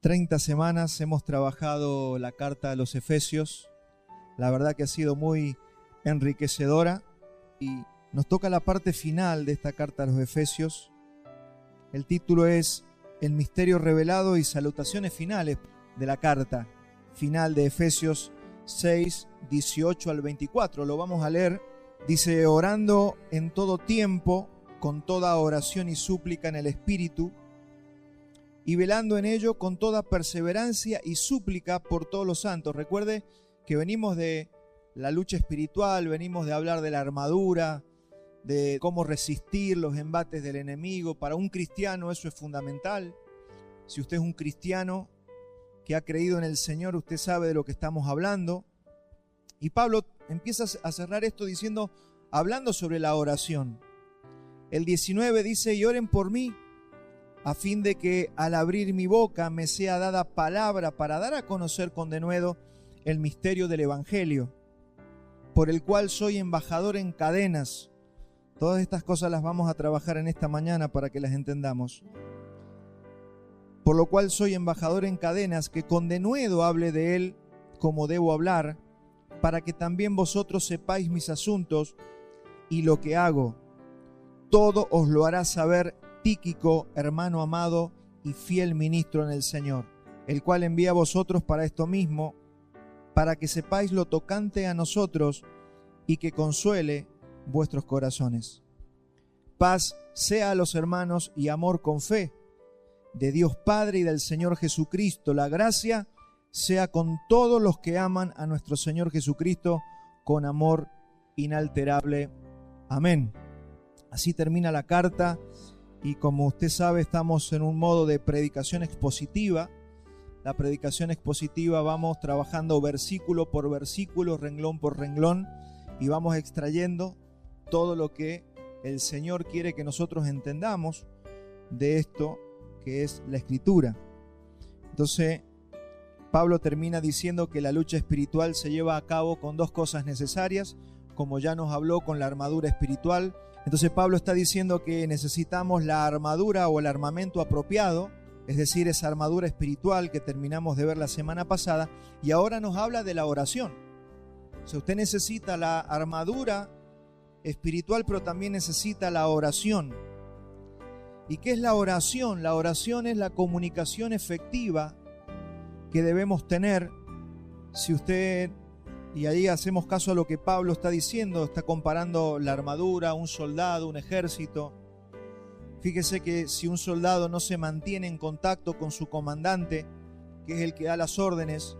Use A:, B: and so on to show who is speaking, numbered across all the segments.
A: 30 semanas hemos trabajado la carta a los Efesios. La verdad que ha sido muy enriquecedora y nos toca la parte final de esta carta a los Efesios. El título es El misterio revelado y salutaciones finales de la carta final de Efesios 6, 18 al 24. Lo vamos a leer. Dice: orando en todo tiempo, con toda oración y súplica en el Espíritu, y velando en ello con toda perseverancia y súplica por todos los santos. Recuerde que venimos de la lucha espiritual, venimos de hablar de la armadura, de cómo resistir los embates del enemigo. Para un cristiano eso es fundamental. Si usted es un cristiano que ha creído en el Señor, usted sabe de lo que estamos hablando. Y Pablo empieza a cerrar esto hablando sobre la oración. El 19 dice: y oren por mí, a fin de que al abrir mi boca me sea dada palabra para dar a conocer con denuedo el misterio del Evangelio, por el cual soy embajador en cadenas. Todas estas cosas las vamos a trabajar en esta mañana para que las entendamos. Por lo cual soy embajador en cadenas, que con denuedo hable de él como debo hablar, para que también vosotros sepáis mis asuntos y lo que hago. Todo os lo hará saber Tíquico, hermano amado y fiel ministro en el Señor, el cual envía a vosotros para esto mismo, para que sepáis lo tocante a nosotros y que consuele vuestros corazones. Paz sea a los hermanos y amor con fe, de Dios Padre y del Señor Jesucristo. La gracia sea con todos los que aman a nuestro Señor Jesucristo con amor inalterable. Amén. Así termina la carta. Y como usted sabe, estamos en un modo de predicación expositiva. La predicación expositiva, vamos trabajando versículo por versículo, renglón por renglón, y vamos extrayendo todo lo que el Señor quiere que nosotros entendamos de esto que es la Escritura. Entonces, Pablo termina diciendo que la lucha espiritual se lleva a cabo con dos cosas necesarias, como ya nos habló con la armadura espiritual. Entonces Pablo está diciendo que necesitamos la armadura o el armamento apropiado, es decir, esa armadura espiritual que terminamos de ver la semana pasada, y ahora nos habla de la oración. O sea, usted necesita la armadura espiritual, pero también necesita la oración. ¿Y qué es la oración? La oración es la comunicación efectiva que debemos tener. Si usted... Y ahí hacemos caso a lo que Pablo está diciendo, está comparando la armadura, un soldado, un ejército. Fíjese que si un soldado no se mantiene en contacto con su comandante, que es el que da las órdenes,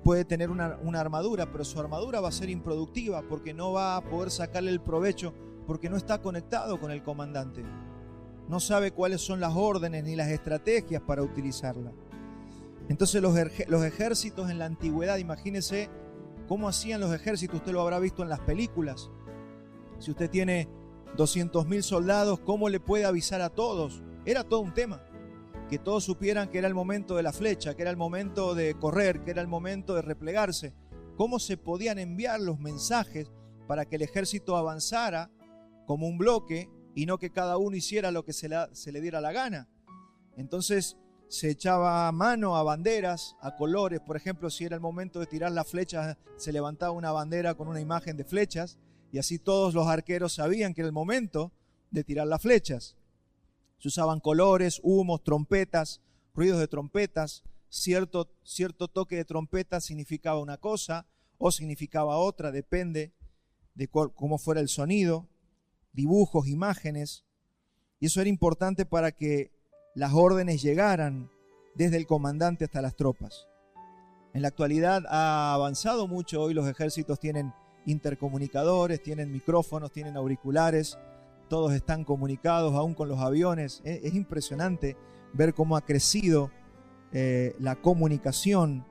A: puede tener una armadura, pero su armadura va a ser improductiva porque no va a poder sacarle el provecho, porque no está conectado con el comandante. No sabe cuáles son las órdenes ni las estrategias para utilizarla. Entonces los ejércitos en la antigüedad, imagínese ¿cómo hacían los ejércitos? Usted lo habrá visto en las películas. Si usted tiene 200.000 soldados, ¿cómo le puede avisar a todos? Era todo un tema. Que todos supieran que era el momento de la flecha, que era el momento de correr, que era el momento de replegarse. ¿Cómo se podían enviar los mensajes para que el ejército avanzara como un bloque y no que cada uno hiciera lo que se le diera la gana? Entonces se echaba mano a banderas, a colores. Por ejemplo, si era el momento de tirar las flechas, se levantaba una bandera con una imagen de flechas, y así todos los arqueros sabían que era el momento de tirar las flechas. Se usaban colores, humos, trompetas, ruidos de trompetas. Cierto toque de trompeta significaba una cosa o significaba otra, depende de cómo fuera el sonido. Dibujos, imágenes. Y eso era importante para que las órdenes llegaran desde el comandante hasta las tropas. En la actualidad ha avanzado mucho. Hoy los ejércitos tienen intercomunicadores, tienen micrófonos, tienen auriculares, todos están comunicados aún con los aviones. Es impresionante ver cómo ha crecido la comunicación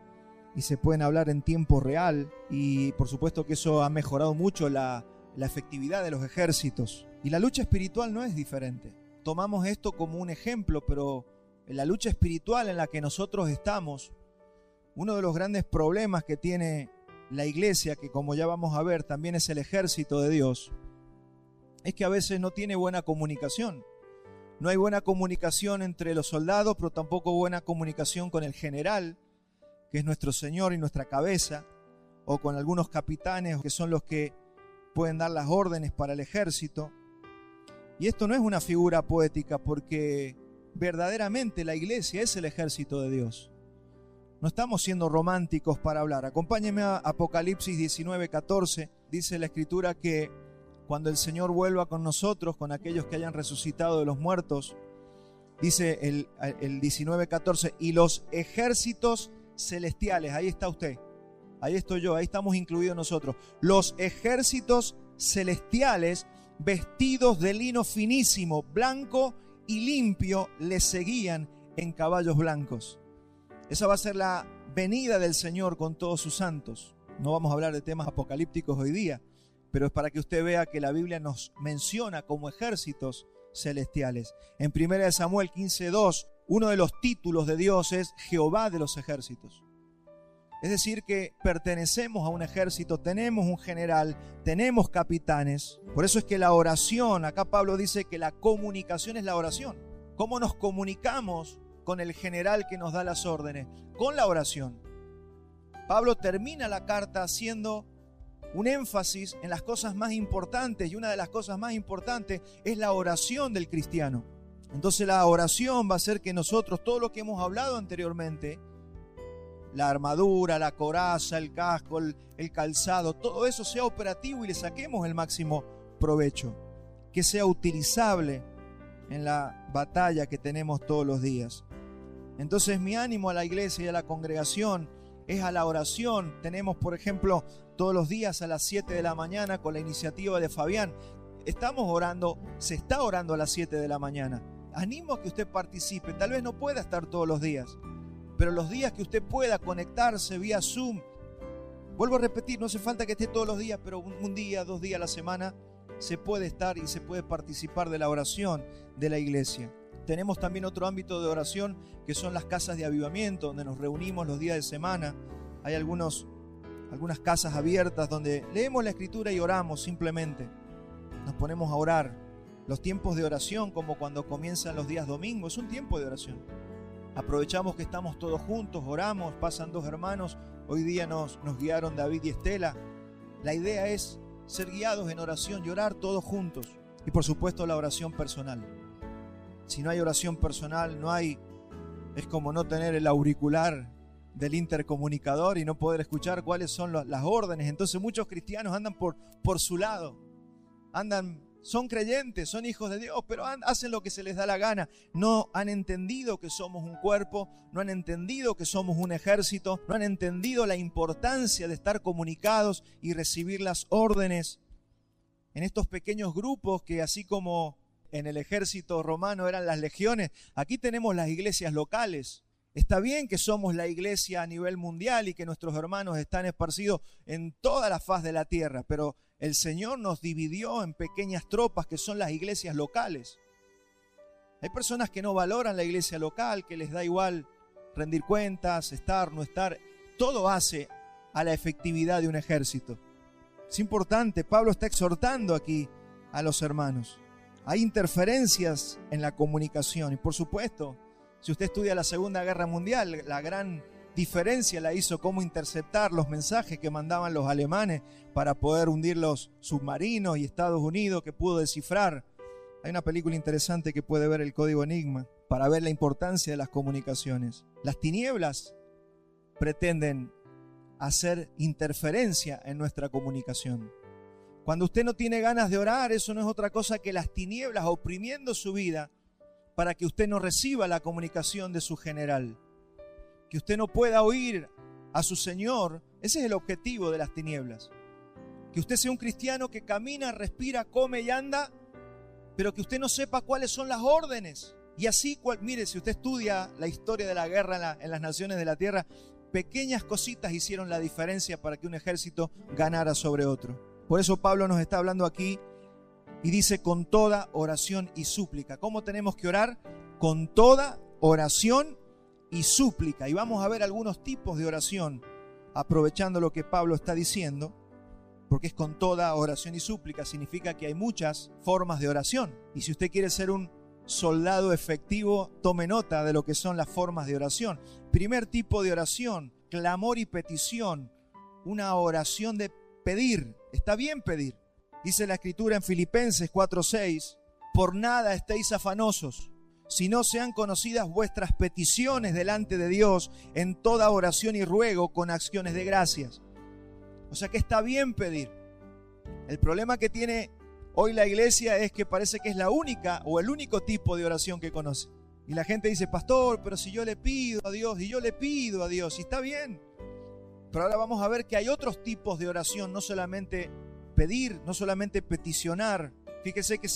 A: y se pueden hablar en tiempo real, y por supuesto que eso ha mejorado mucho la efectividad de los ejércitos. Y la lucha espiritual no es diferente. Tomamos esto como un ejemplo, pero en la lucha espiritual en la que nosotros estamos, uno de los grandes problemas que tiene la iglesia, que como ya vamos a ver también es el ejército de Dios, es que a veces no tiene buena comunicación. No hay buena comunicación entre los soldados, pero tampoco buena comunicación con el general, que es nuestro Señor y nuestra cabeza, o con algunos capitanes que son los que pueden dar las órdenes para el ejército. Y esto no es una figura poética, porque verdaderamente la iglesia es el ejército de Dios. No estamos siendo románticos para hablar. Acompáñenme a Apocalipsis 19:14. Dice la Escritura que cuando el Señor vuelva con nosotros, con aquellos que hayan resucitado de los muertos, dice el 19:14, y los ejércitos celestiales, ahí está usted, ahí estoy yo, ahí estamos incluidos nosotros, los ejércitos celestiales vestidos de lino finísimo, blanco y limpio, le seguían en caballos blancos. Esa va a ser la venida del Señor con todos sus santos. No vamos a hablar de temas apocalípticos hoy día, pero es para que usted vea que la Biblia nos menciona como ejércitos celestiales. En 1 Samuel 15:2, uno de los títulos de Dios es Jehová de los ejércitos. Es decir, que pertenecemos a un ejército, tenemos un general, tenemos capitanes. Por eso es que la oración, acá Pablo dice que la comunicación es la oración. ¿Cómo nos comunicamos con el general que nos da las órdenes? Con la oración. Pablo termina la carta haciendo un énfasis en las cosas más importantes, y una de las cosas más importantes es la oración del cristiano. Entonces la oración va a hacer que nosotros, todo lo que hemos hablado anteriormente, la armadura, la coraza, el casco, el calzado, todo eso sea operativo y le saquemos el máximo provecho, que sea utilizable en la batalla que tenemos todos los días. Entonces mi ánimo a la iglesia y a la congregación es a la oración. Tenemos, por ejemplo, todos los días a las 7 de la mañana con la iniciativa de Fabián. Estamos orando, se está orando a las 7 de la mañana. Animo a que usted participe. Tal vez no pueda estar todos los días, pero los días que usted pueda conectarse vía Zoom. Vuelvo a repetir, no hace falta que esté todos los días, pero un día, 2 días a la semana se puede estar y se puede participar de la oración de la iglesia. Tenemos también otro ámbito de oración que son las casas de avivamiento, donde nos reunimos los días de semana. Hay algunas casas abiertas donde leemos la Escritura y oramos simplemente. Nos ponemos a orar. Los tiempos de oración, como cuando comienzan los días domingos, es un tiempo de oración. Aprovechamos que estamos todos juntos, oramos, pasan 2 hermanos. Hoy día nos guiaron David y Estela. La idea es ser guiados en oración y orar todos juntos. Y por supuesto la oración personal. Si no hay oración personal, es como no tener el auricular del intercomunicador y no poder escuchar cuáles son las órdenes. Entonces muchos cristianos andan por su lado. Son creyentes, son hijos de Dios, pero hacen lo que se les da la gana. No han entendido que somos un cuerpo, no han entendido que somos un ejército, no han entendido la importancia de estar comunicados y recibir las órdenes en estos pequeños grupos que, así como en el ejército romano eran las legiones, aquí tenemos las iglesias locales. Está bien que somos la iglesia a nivel mundial y que nuestros hermanos están esparcidos en toda la faz de la tierra, pero el Señor nos dividió en pequeñas tropas que son las iglesias locales. Hay personas que no valoran la iglesia local, que les da igual rendir cuentas, estar, no estar. Todo hace a la efectividad de un ejército. Es importante, Pablo está exhortando aquí a los hermanos. Hay interferencias en la comunicación y por supuesto, si usted estudia la Segunda Guerra Mundial, la gran diferencia la hizo cómo interceptar los mensajes que mandaban los alemanes para poder hundir los submarinos, y Estados Unidos que pudo descifrar. Hay una película interesante que puede ver, El Código Enigma, para ver la importancia de las comunicaciones. Las tinieblas pretenden hacer interferencia en nuestra comunicación. Cuando usted no tiene ganas de orar, eso no es otra cosa que las tinieblas oprimiendo su vida para que usted no reciba la comunicación de su general. Que usted no pueda oír a su Señor. Ese es el objetivo de las tinieblas. Que usted sea un cristiano que camina, respira, come y anda, pero que usted no sepa cuáles son las órdenes. Y así, mire, si usted estudia la historia de la guerra en las naciones de la tierra, pequeñas cositas hicieron la diferencia para que un ejército ganara sobre otro. Por eso Pablo nos está hablando aquí y dice con toda oración y súplica. ¿Cómo tenemos que orar? Con toda oración y súplica. Y vamos a ver algunos tipos de oración, aprovechando lo que Pablo está diciendo, porque es con toda oración y súplica. Significa que hay muchas formas de oración. Y si usted quiere ser un soldado efectivo, tome nota de lo que son las formas de oración. Primer tipo de oración, clamor y petición. Una oración de pedir. Está bien pedir. Dice la Escritura en Filipenses 4:6, por nada estéis afanosos, si no sean conocidas vuestras peticiones delante de Dios en toda oración y ruego con acciones de gracias. O sea que está bien pedir. El problema que tiene hoy la iglesia es que parece que es la única o el único tipo de oración que conoce. Y la gente dice, pastor, pero si yo le pido a Dios, y yo le pido a Dios, y está bien. Pero ahora vamos a ver que hay otros tipos de oración, no solamente pedir, no solamente peticionar. Fíjese que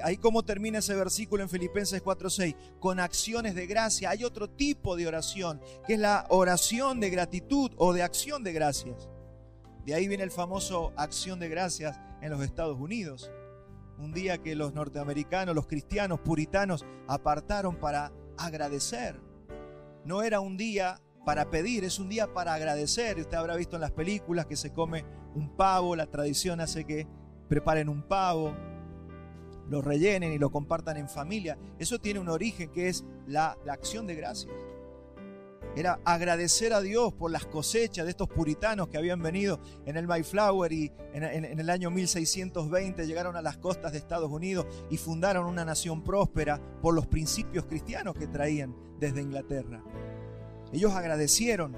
A: ahí como termina ese versículo en Filipenses 4:6, con acciones de gracia. Hay otro tipo de oración, que es la oración de gratitud o de acción de gracias. De ahí viene el famoso acción de gracias en los Estados Unidos. Un día que los norteamericanos, los cristianos puritanos, apartaron para agradecer. No era un día para pedir, es un día para agradecer. Usted habrá visto en las películas que se come un pavo, la tradición hace que preparen un pavo, lo rellenen y lo compartan en familia. Eso tiene un origen que es la acción de gracias. Era agradecer a Dios por las cosechas de estos puritanos que habían venido en el Mayflower y en el año 1620 llegaron a las costas de Estados Unidos y fundaron una nación próspera por los principios cristianos que traían desde Inglaterra. Ellos agradecieron,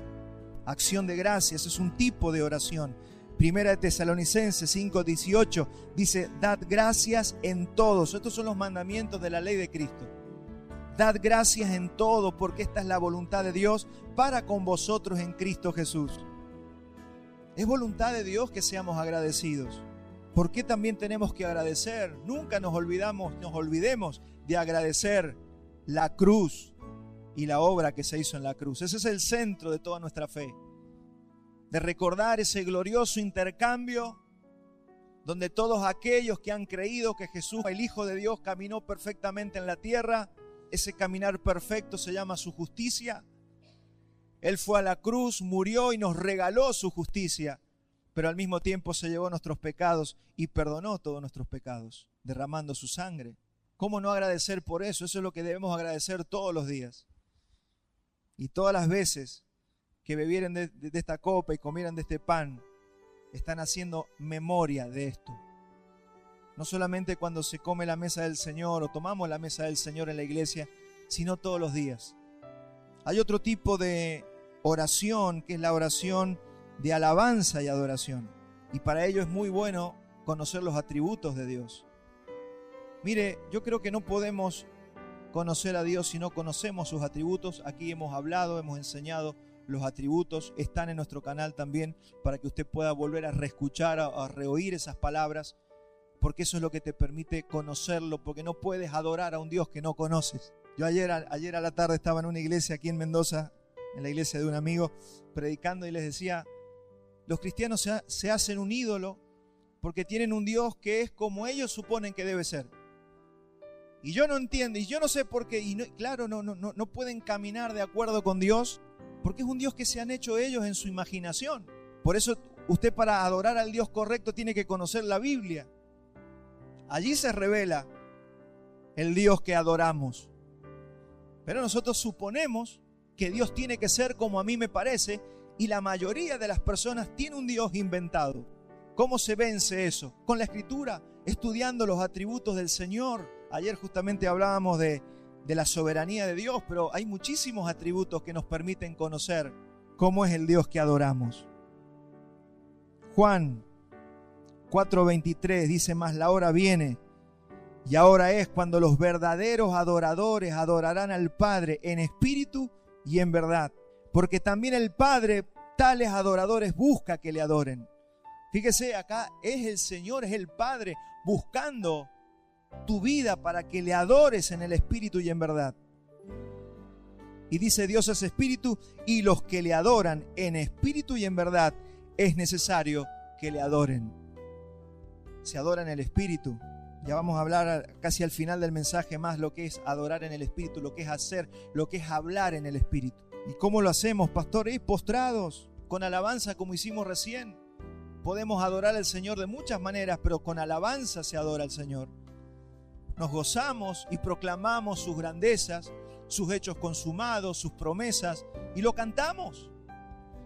A: acción de gracias, es un tipo de oración. Primera de Tesalonicenses 5:18 dice, dad gracias en todos. Estos son los mandamientos de la ley de Cristo. Dad gracias en todo, porque esta es la voluntad de Dios para con vosotros en Cristo Jesús. Es voluntad de Dios que seamos agradecidos. ¿Por qué también tenemos que agradecer? Nunca nos olvidemos de agradecer la cruz y la obra que se hizo en la cruz. Ese es el centro de toda nuestra fe. De recordar ese glorioso intercambio donde todos aquellos que han creído que Jesús, el Hijo de Dios, caminó perfectamente en la tierra, ese caminar perfecto se llama su justicia. Él fue a la cruz, murió y nos regaló su justicia, pero al mismo tiempo se llevó nuestros pecados y perdonó todos nuestros pecados, derramando su sangre. ¿Cómo no agradecer por eso? Eso es lo que debemos agradecer todos los días. Y todas las veces que bebieran de esta copa y comieran de este pan, están haciendo memoria de esto. No solamente cuando se come la mesa del Señor o tomamos la mesa del Señor en la iglesia, sino todos los días. Hay otro tipo de oración que es la oración de alabanza y adoración. Y para ello es muy bueno conocer los atributos de Dios. Mire, yo creo que no podemos conocer a Dios si no conocemos sus atributos. Aquí hemos hablado, hemos enseñado los atributos. Están en nuestro canal también para que usted pueda volver a reescuchar, a reoír esas palabras. Porque eso es lo que te permite conocerlo, porque no puedes adorar a un Dios que no conoces. Yo ayer a la tarde estaba en una iglesia aquí en Mendoza, en la iglesia de un amigo, predicando y les decía, los cristianos se hacen un ídolo porque tienen un Dios que es como ellos suponen que debe ser. Y yo no entiendo, y yo no sé por qué, y no pueden caminar de acuerdo con Dios, porque es un Dios que se han hecho ellos en su imaginación. Por eso usted para adorar al Dios correcto tiene que conocer la Biblia. Allí se revela el Dios que adoramos. Pero nosotros suponemos que Dios tiene que ser como a mí me parece, y la mayoría de las personas tiene un Dios inventado. ¿Cómo se vence eso? Con la Escritura, estudiando los atributos del Señor. Ayer justamente hablábamos de la soberanía de Dios, pero hay muchísimos atributos que nos permiten conocer cómo es el Dios que adoramos. Juan 4:23 dice, mas la hora viene y ahora es cuando los verdaderos adoradores adorarán al Padre en espíritu y en verdad, porque también el Padre tales adoradores busca que le adoren. Fíjese, acá es el Señor, es el Padre buscando tu vida para que le adores en el espíritu y en verdad. Y dice, Dios es espíritu y los que le adoran en espíritu y en verdad es necesario que le adoren. Se adora en el espíritu. Ya vamos a hablar casi al final del mensaje más lo que es adorar en el espíritu, lo que es hacer, lo que es hablar en el espíritu. ¿Y cómo lo hacemos, pastor? Postrados, con alabanza como hicimos recién. Podemos adorar al Señor de muchas maneras, pero con alabanza se adora al Señor. nos gozamos y proclamamos sus grandezas, sus hechos consumados, sus promesas, y lo cantamos.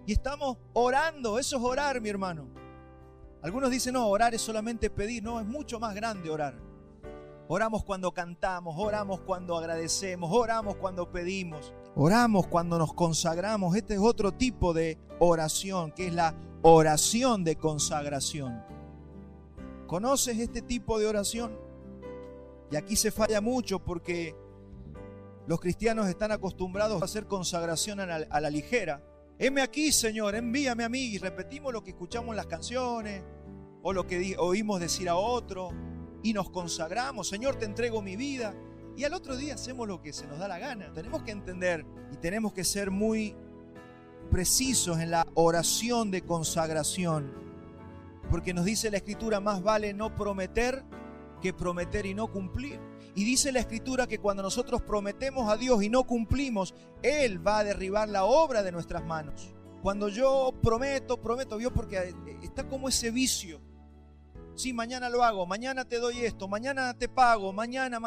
A: Y estamos orando. Eso es orar, mi hermano. Algunos dicen, no, orar es solamente pedir. No, es mucho más grande orar. Oramos cuando cantamos, oramos cuando agradecemos, oramos cuando pedimos, oramos cuando nos consagramos. Este es otro tipo de oración, que es la oración de consagración. ¿Conoces este tipo de oración? Y aquí se falla mucho porque los cristianos están acostumbrados a hacer consagración a la ligera. Heme aquí, Señor, envíame a mí. Y repetimos lo que escuchamos en las canciones o lo que oímos decir a otro. Y nos consagramos, Señor, te entrego mi vida. Y al otro día hacemos lo que se nos da la gana. Tenemos que entender y tenemos que ser muy precisos en la oración de consagración. Porque nos dice la Escritura, más vale no prometer que prometer y no cumplir. Y dice la Escritura que cuando nosotros prometemos a Dios y no cumplimos, Él va a derribar la obra de nuestras manos. Cuando yo prometo, Dios, porque está como ese vicio. Sí, mañana lo hago, mañana te doy esto, mañana te pago, mañana,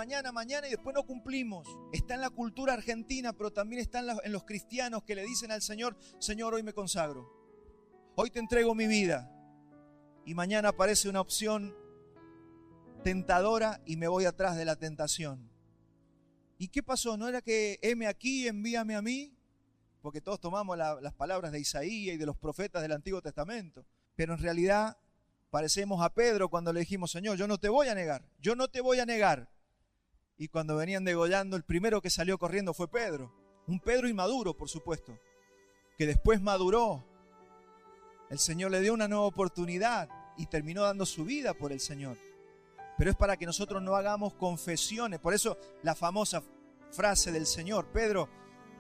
A: y después no cumplimos. Está en la cultura argentina, pero también está en los cristianos que le dicen al Señor, Señor, hoy me consagro, hoy te entrego mi vida. Y mañana aparece una opción tentadora y me voy atrás de la tentación. ¿Y qué pasó? ¿No era que heme aquí, envíame a mí? Porque todos tomamos las palabras de Isaías y de los profetas del Antiguo Testamento. Pero en realidad parecemos a Pedro cuando le dijimos, Señor, yo no te voy a negar, yo no te voy a negar. Y cuando venían degollando, el primero que salió corriendo fue Pedro. Un Pedro inmaduro, por supuesto, que después maduró. El Señor le dio una nueva oportunidad y terminó dando su vida por el Señor. Pero es para que nosotros no hagamos confesiones. Por eso la famosa frase del Señor, Pedro,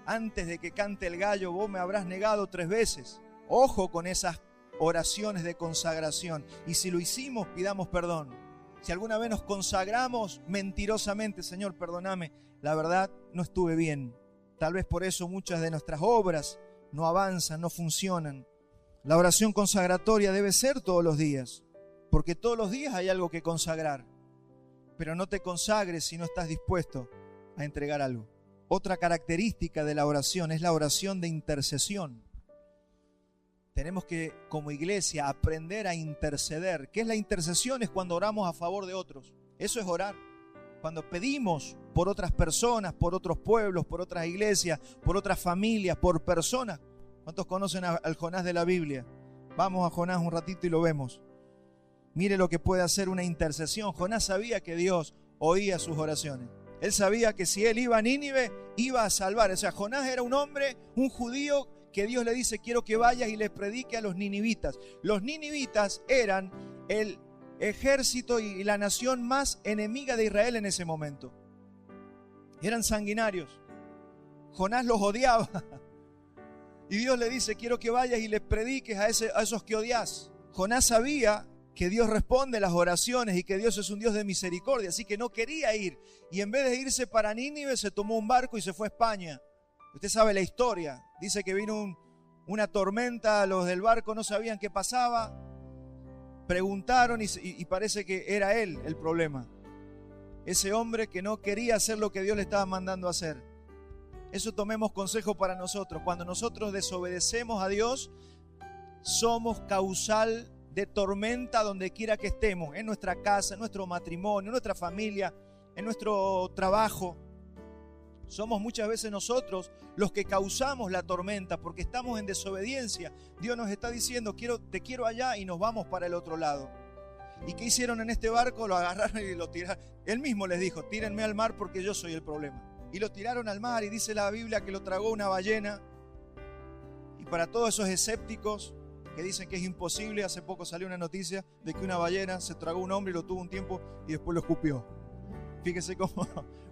A: antes de que cante el gallo, vos me habrás negado 3 veces. Ojo con esas oraciones de consagración. Y si lo hicimos, pidamos perdón. Si alguna vez nos consagramos mentirosamente, Señor, perdóname, la verdad no estuve bien. Tal vez por eso muchas de nuestras obras no avanzan, no funcionan. La oración consagratoria debe ser todos los días, porque todos los días hay algo que consagrar. Pero no te consagres si no estás dispuesto a entregar algo. Otra característica de la oración es la oración de intercesión. Tenemos que, como iglesia, aprender a interceder. ¿Qué es la intercesión? Es cuando oramos a favor de otros. Eso es orar. Cuando pedimos por otras personas, por otros pueblos, por otras iglesias, por otras familias, por personas. ¿Cuántos conocen al Jonás de la Biblia? Vamos a Jonás un ratito y lo vemos. Mire lo que puede hacer una intercesión. Jonás sabía que Dios oía sus oraciones. Él sabía que si él iba a Nínive, iba a salvar. O sea, Jonás era un hombre, un judío, que Dios le dice, quiero que vayas y les predique a los ninivitas. Los ninivitas eran el ejército y la nación más enemiga de Israel en ese momento. Eran sanguinarios. Jonás los odiaba. Y Dios le dice, quiero que vayas y les prediques a esos que odias. Jonás sabía que Dios responde las oraciones y que Dios es un Dios de misericordia, así que no quería ir. Y en vez de irse para Nínive, se tomó un barco y se fue a España. Usted sabe la historia. Dice que vino una tormenta, los del barco no sabían qué pasaba. Preguntaron y parece que era él el problema. Ese hombre que no quería hacer lo que Dios le estaba mandando a hacer. Eso tomemos consejo para nosotros. Cuando nosotros desobedecemos a Dios, somos causal de tormenta donde quiera que estemos. En nuestra casa, en nuestro matrimonio, en nuestra familia, en nuestro trabajo. Somos muchas veces nosotros los que causamos la tormenta porque estamos en desobediencia. Dios nos está diciendo, te quiero allá, y nos vamos para el otro lado. ¿Y qué hicieron en este barco? Lo agarraron y lo tiraron. Él mismo les dijo, tírenme al mar porque yo soy el problema. Y lo tiraron al mar y dice la Biblia que lo tragó una ballena. Y para todos esos escépticos que dicen que es imposible, hace poco salió una noticia de que una ballena se tragó un hombre y lo tuvo un tiempo y después lo escupió. Fíjese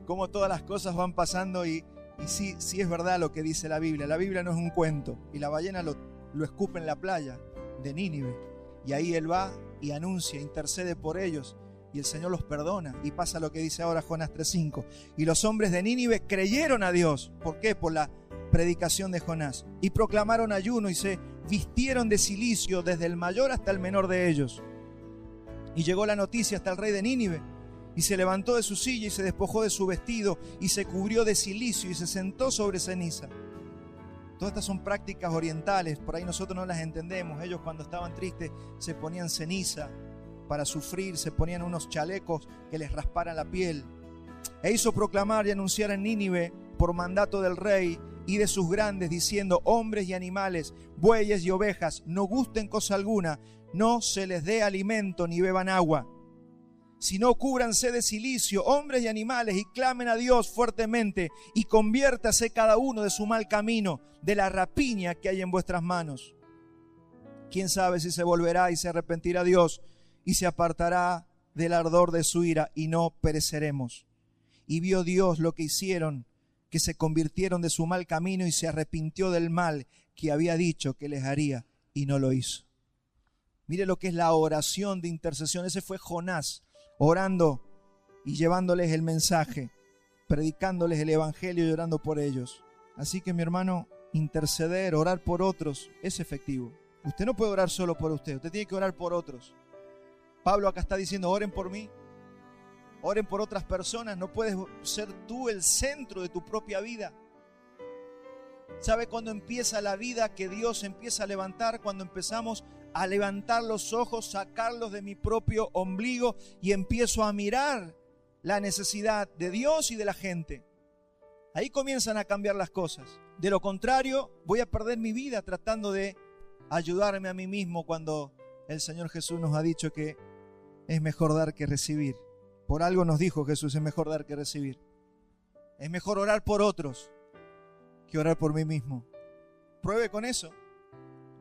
A: cómo todas las cosas van pasando y sí es verdad lo que dice la Biblia. La Biblia no es un cuento. Y la ballena lo escupe en la playa de Nínive. Y ahí él va y anuncia, intercede por ellos. Y el Señor los perdona. Y pasa lo que dice ahora Jonás 3:5. Y los hombres de Nínive creyeron a Dios. ¿Por qué? Por la predicación de Jonás. Y proclamaron ayuno y se vistieron de cilicio desde el mayor hasta el menor de ellos. Y llegó la noticia hasta el rey de Nínive. Y se levantó de su silla y se despojó de su vestido y se cubrió de cilicio y se sentó sobre ceniza. Todas estas son prácticas orientales, por ahí nosotros no las entendemos. Ellos cuando estaban tristes se ponían ceniza para sufrir, se ponían unos chalecos que les rasparan la piel. E hizo proclamar y anunciar en Nínive por mandato del rey y de sus grandes, diciendo: hombres y animales, bueyes y ovejas, no gusten cosa alguna, no se les dé alimento ni beban agua, sino cúbranse de cilicio, hombres y animales, y clamen a Dios fuertemente, y conviértase cada uno de su mal camino, de la rapiña que hay en vuestras manos. ¿Quién sabe si se volverá y se arrepentirá Dios, y se apartará del ardor de su ira, y no pereceremos? Y vio Dios lo que hicieron, que se convirtieron de su mal camino, y se arrepintió del mal que había dicho que les haría, y no lo hizo. Mire lo que es la oración de intercesión. Ese fue Jonás, orando y llevándoles el mensaje, predicándoles el evangelio y orando por ellos. Así que, mi hermano, interceder, orar por otros es efectivo. Usted no puede orar solo por usted tiene que orar por otros. Pablo acá está diciendo: oren por mí, oren por otras personas. No puedes ser tú el centro de tu propia vida. ¿Sabe cuándo empieza la vida que Dios empieza a levantar? Cuando empezamos a levantar los ojos, sacarlos de mi propio ombligo y empiezo a mirar la necesidad de Dios y de la gente. Ahí comienzan a cambiar las cosas. De lo contrario, voy a perder mi vida tratando de ayudarme a mí mismo, cuando el Señor Jesús nos ha dicho que es mejor dar que recibir. Por algo nos dijo Jesús: es mejor dar que recibir. Es mejor orar por otros que orar por mí mismo. Pruebe con eso.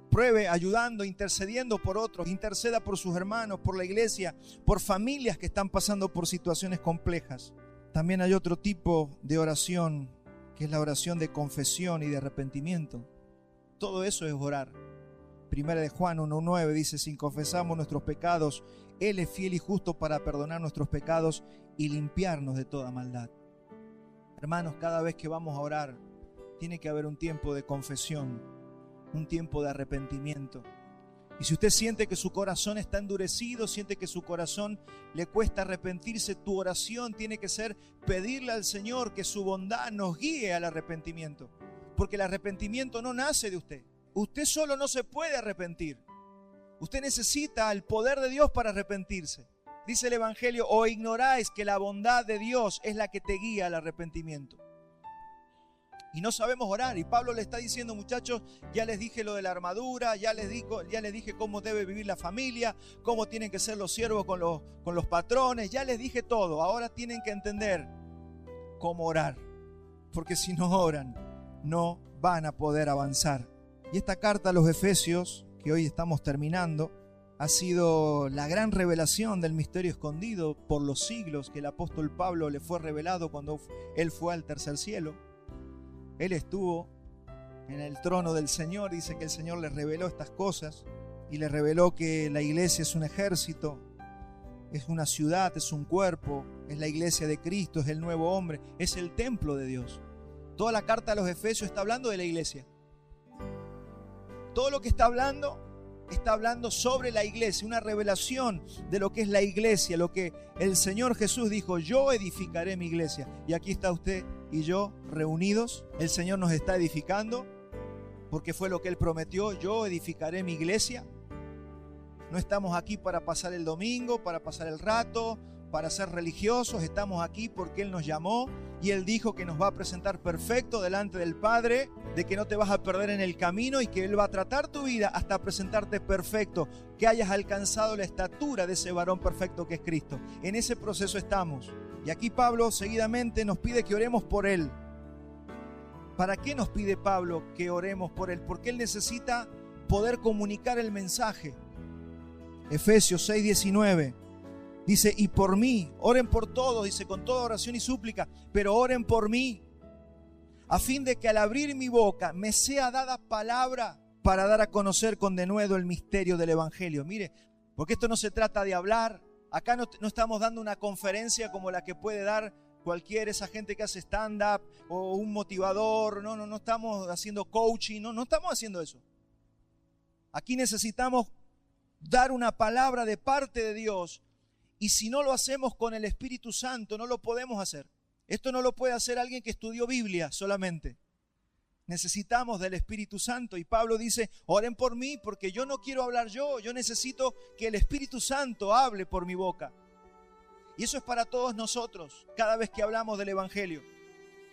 A: Pruebe ayudando, intercediendo por otros. Interceda por sus hermanos, por la iglesia, por familias que están pasando por situaciones complejas. También hay otro tipo de oración, que es la oración de confesión y de arrepentimiento. Todo eso es orar. Primera de Juan 1:9 dice: si confesamos nuestros pecados, Él es fiel y justo para perdonar nuestros pecados y limpiarnos de toda maldad. Hermanos, cada vez que vamos a orar, tiene que haber un tiempo de confesión, un tiempo de arrepentimiento. Y si usted siente que su corazón está endurecido, siente que su corazón le cuesta arrepentirse, tu oración tiene que ser pedirle al Señor que su bondad nos guíe al arrepentimiento. Porque el arrepentimiento no nace de usted. Usted solo no se puede arrepentir. Usted necesita el poder de Dios para arrepentirse. Dice el Evangelio: o ignoráis que la bondad de Dios es la que te guía al arrepentimiento. Y no sabemos orar. Y Pablo le está diciendo: muchachos, ya les dije lo de la armadura, ya les dije cómo debe vivir la familia, cómo tienen que ser los siervos con los patrones, ya les dije todo. Ahora tienen que entender cómo orar, porque si no oran, no van a poder avanzar. Y esta carta a los Efesios, que hoy estamos terminando, ha sido la gran revelación del misterio escondido por los siglos que el apóstol Pablo le fue revelado cuando él fue al tercer cielo. Él estuvo en el trono del Señor. Dice que el Señor le reveló estas cosas y le reveló que la iglesia es un ejército, es una ciudad, es un cuerpo, es la iglesia de Cristo, es el nuevo hombre, es el templo de Dios. Toda la carta a los Efesios está hablando de la iglesia. Todo lo que está hablando sobre la iglesia, una revelación de lo que es la iglesia, lo que el Señor Jesús dijo: yo edificaré mi iglesia. Y aquí está usted y yo reunidos. El Señor nos está edificando porque fue lo que Él prometió: yo edificaré mi iglesia. No estamos aquí para pasar el domingo, para pasar el rato, para ser religiosos. Estamos aquí porque Él nos llamó y Él dijo que nos va a presentar perfecto delante del Padre, de que no te vas a perder en el camino y que Él va a tratar tu vida hasta presentarte perfecto, que hayas alcanzado la estatura de ese varón perfecto que es Cristo. En ese proceso estamos. Y aquí Pablo seguidamente nos pide que oremos por Él. ¿Para qué nos pide Pablo que oremos por Él? Porque Él necesita poder comunicar el mensaje. Efesios 6:19 dice: y por mí, oren por todos, dice, con toda oración y súplica, pero oren por mí, a fin de que al abrir mi boca me sea dada palabra para dar a conocer con denuedo el misterio del Evangelio. Mire, porque esto no se trata de hablar. Acá no estamos dando una conferencia como la que puede dar esa gente que hace stand-up o un motivador. No estamos haciendo coaching, no estamos haciendo eso. Aquí necesitamos dar una palabra de parte de Dios Y si no lo hacemos con el Espíritu Santo, no lo podemos hacer. Esto no lo puede hacer alguien que estudió Biblia solamente. Necesitamos del Espíritu Santo. Y Pablo dice, oren por mí porque yo no quiero hablar yo necesito que el Espíritu Santo hable por mi boca. Y eso es para todos nosotros, cada vez que hablamos del Evangelio.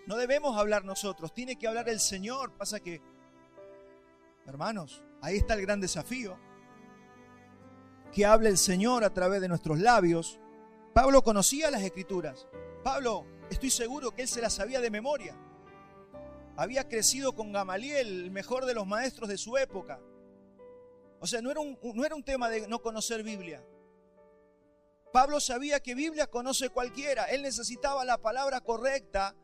A: No debemos hablar nosotros, tiene que hablar el Señor. Pasa que, hermanos, ahí está el gran desafío. Que hable el Señor a través de nuestros labios. Pablo conocía las Escrituras. Pablo, estoy seguro que él se las sabía de memoria. Había crecido con Gamaliel, el mejor de los maestros de su época. O sea, no era un tema de no conocer Biblia. Pablo sabía que Biblia conoce cualquiera. Él necesitaba la palabra correcta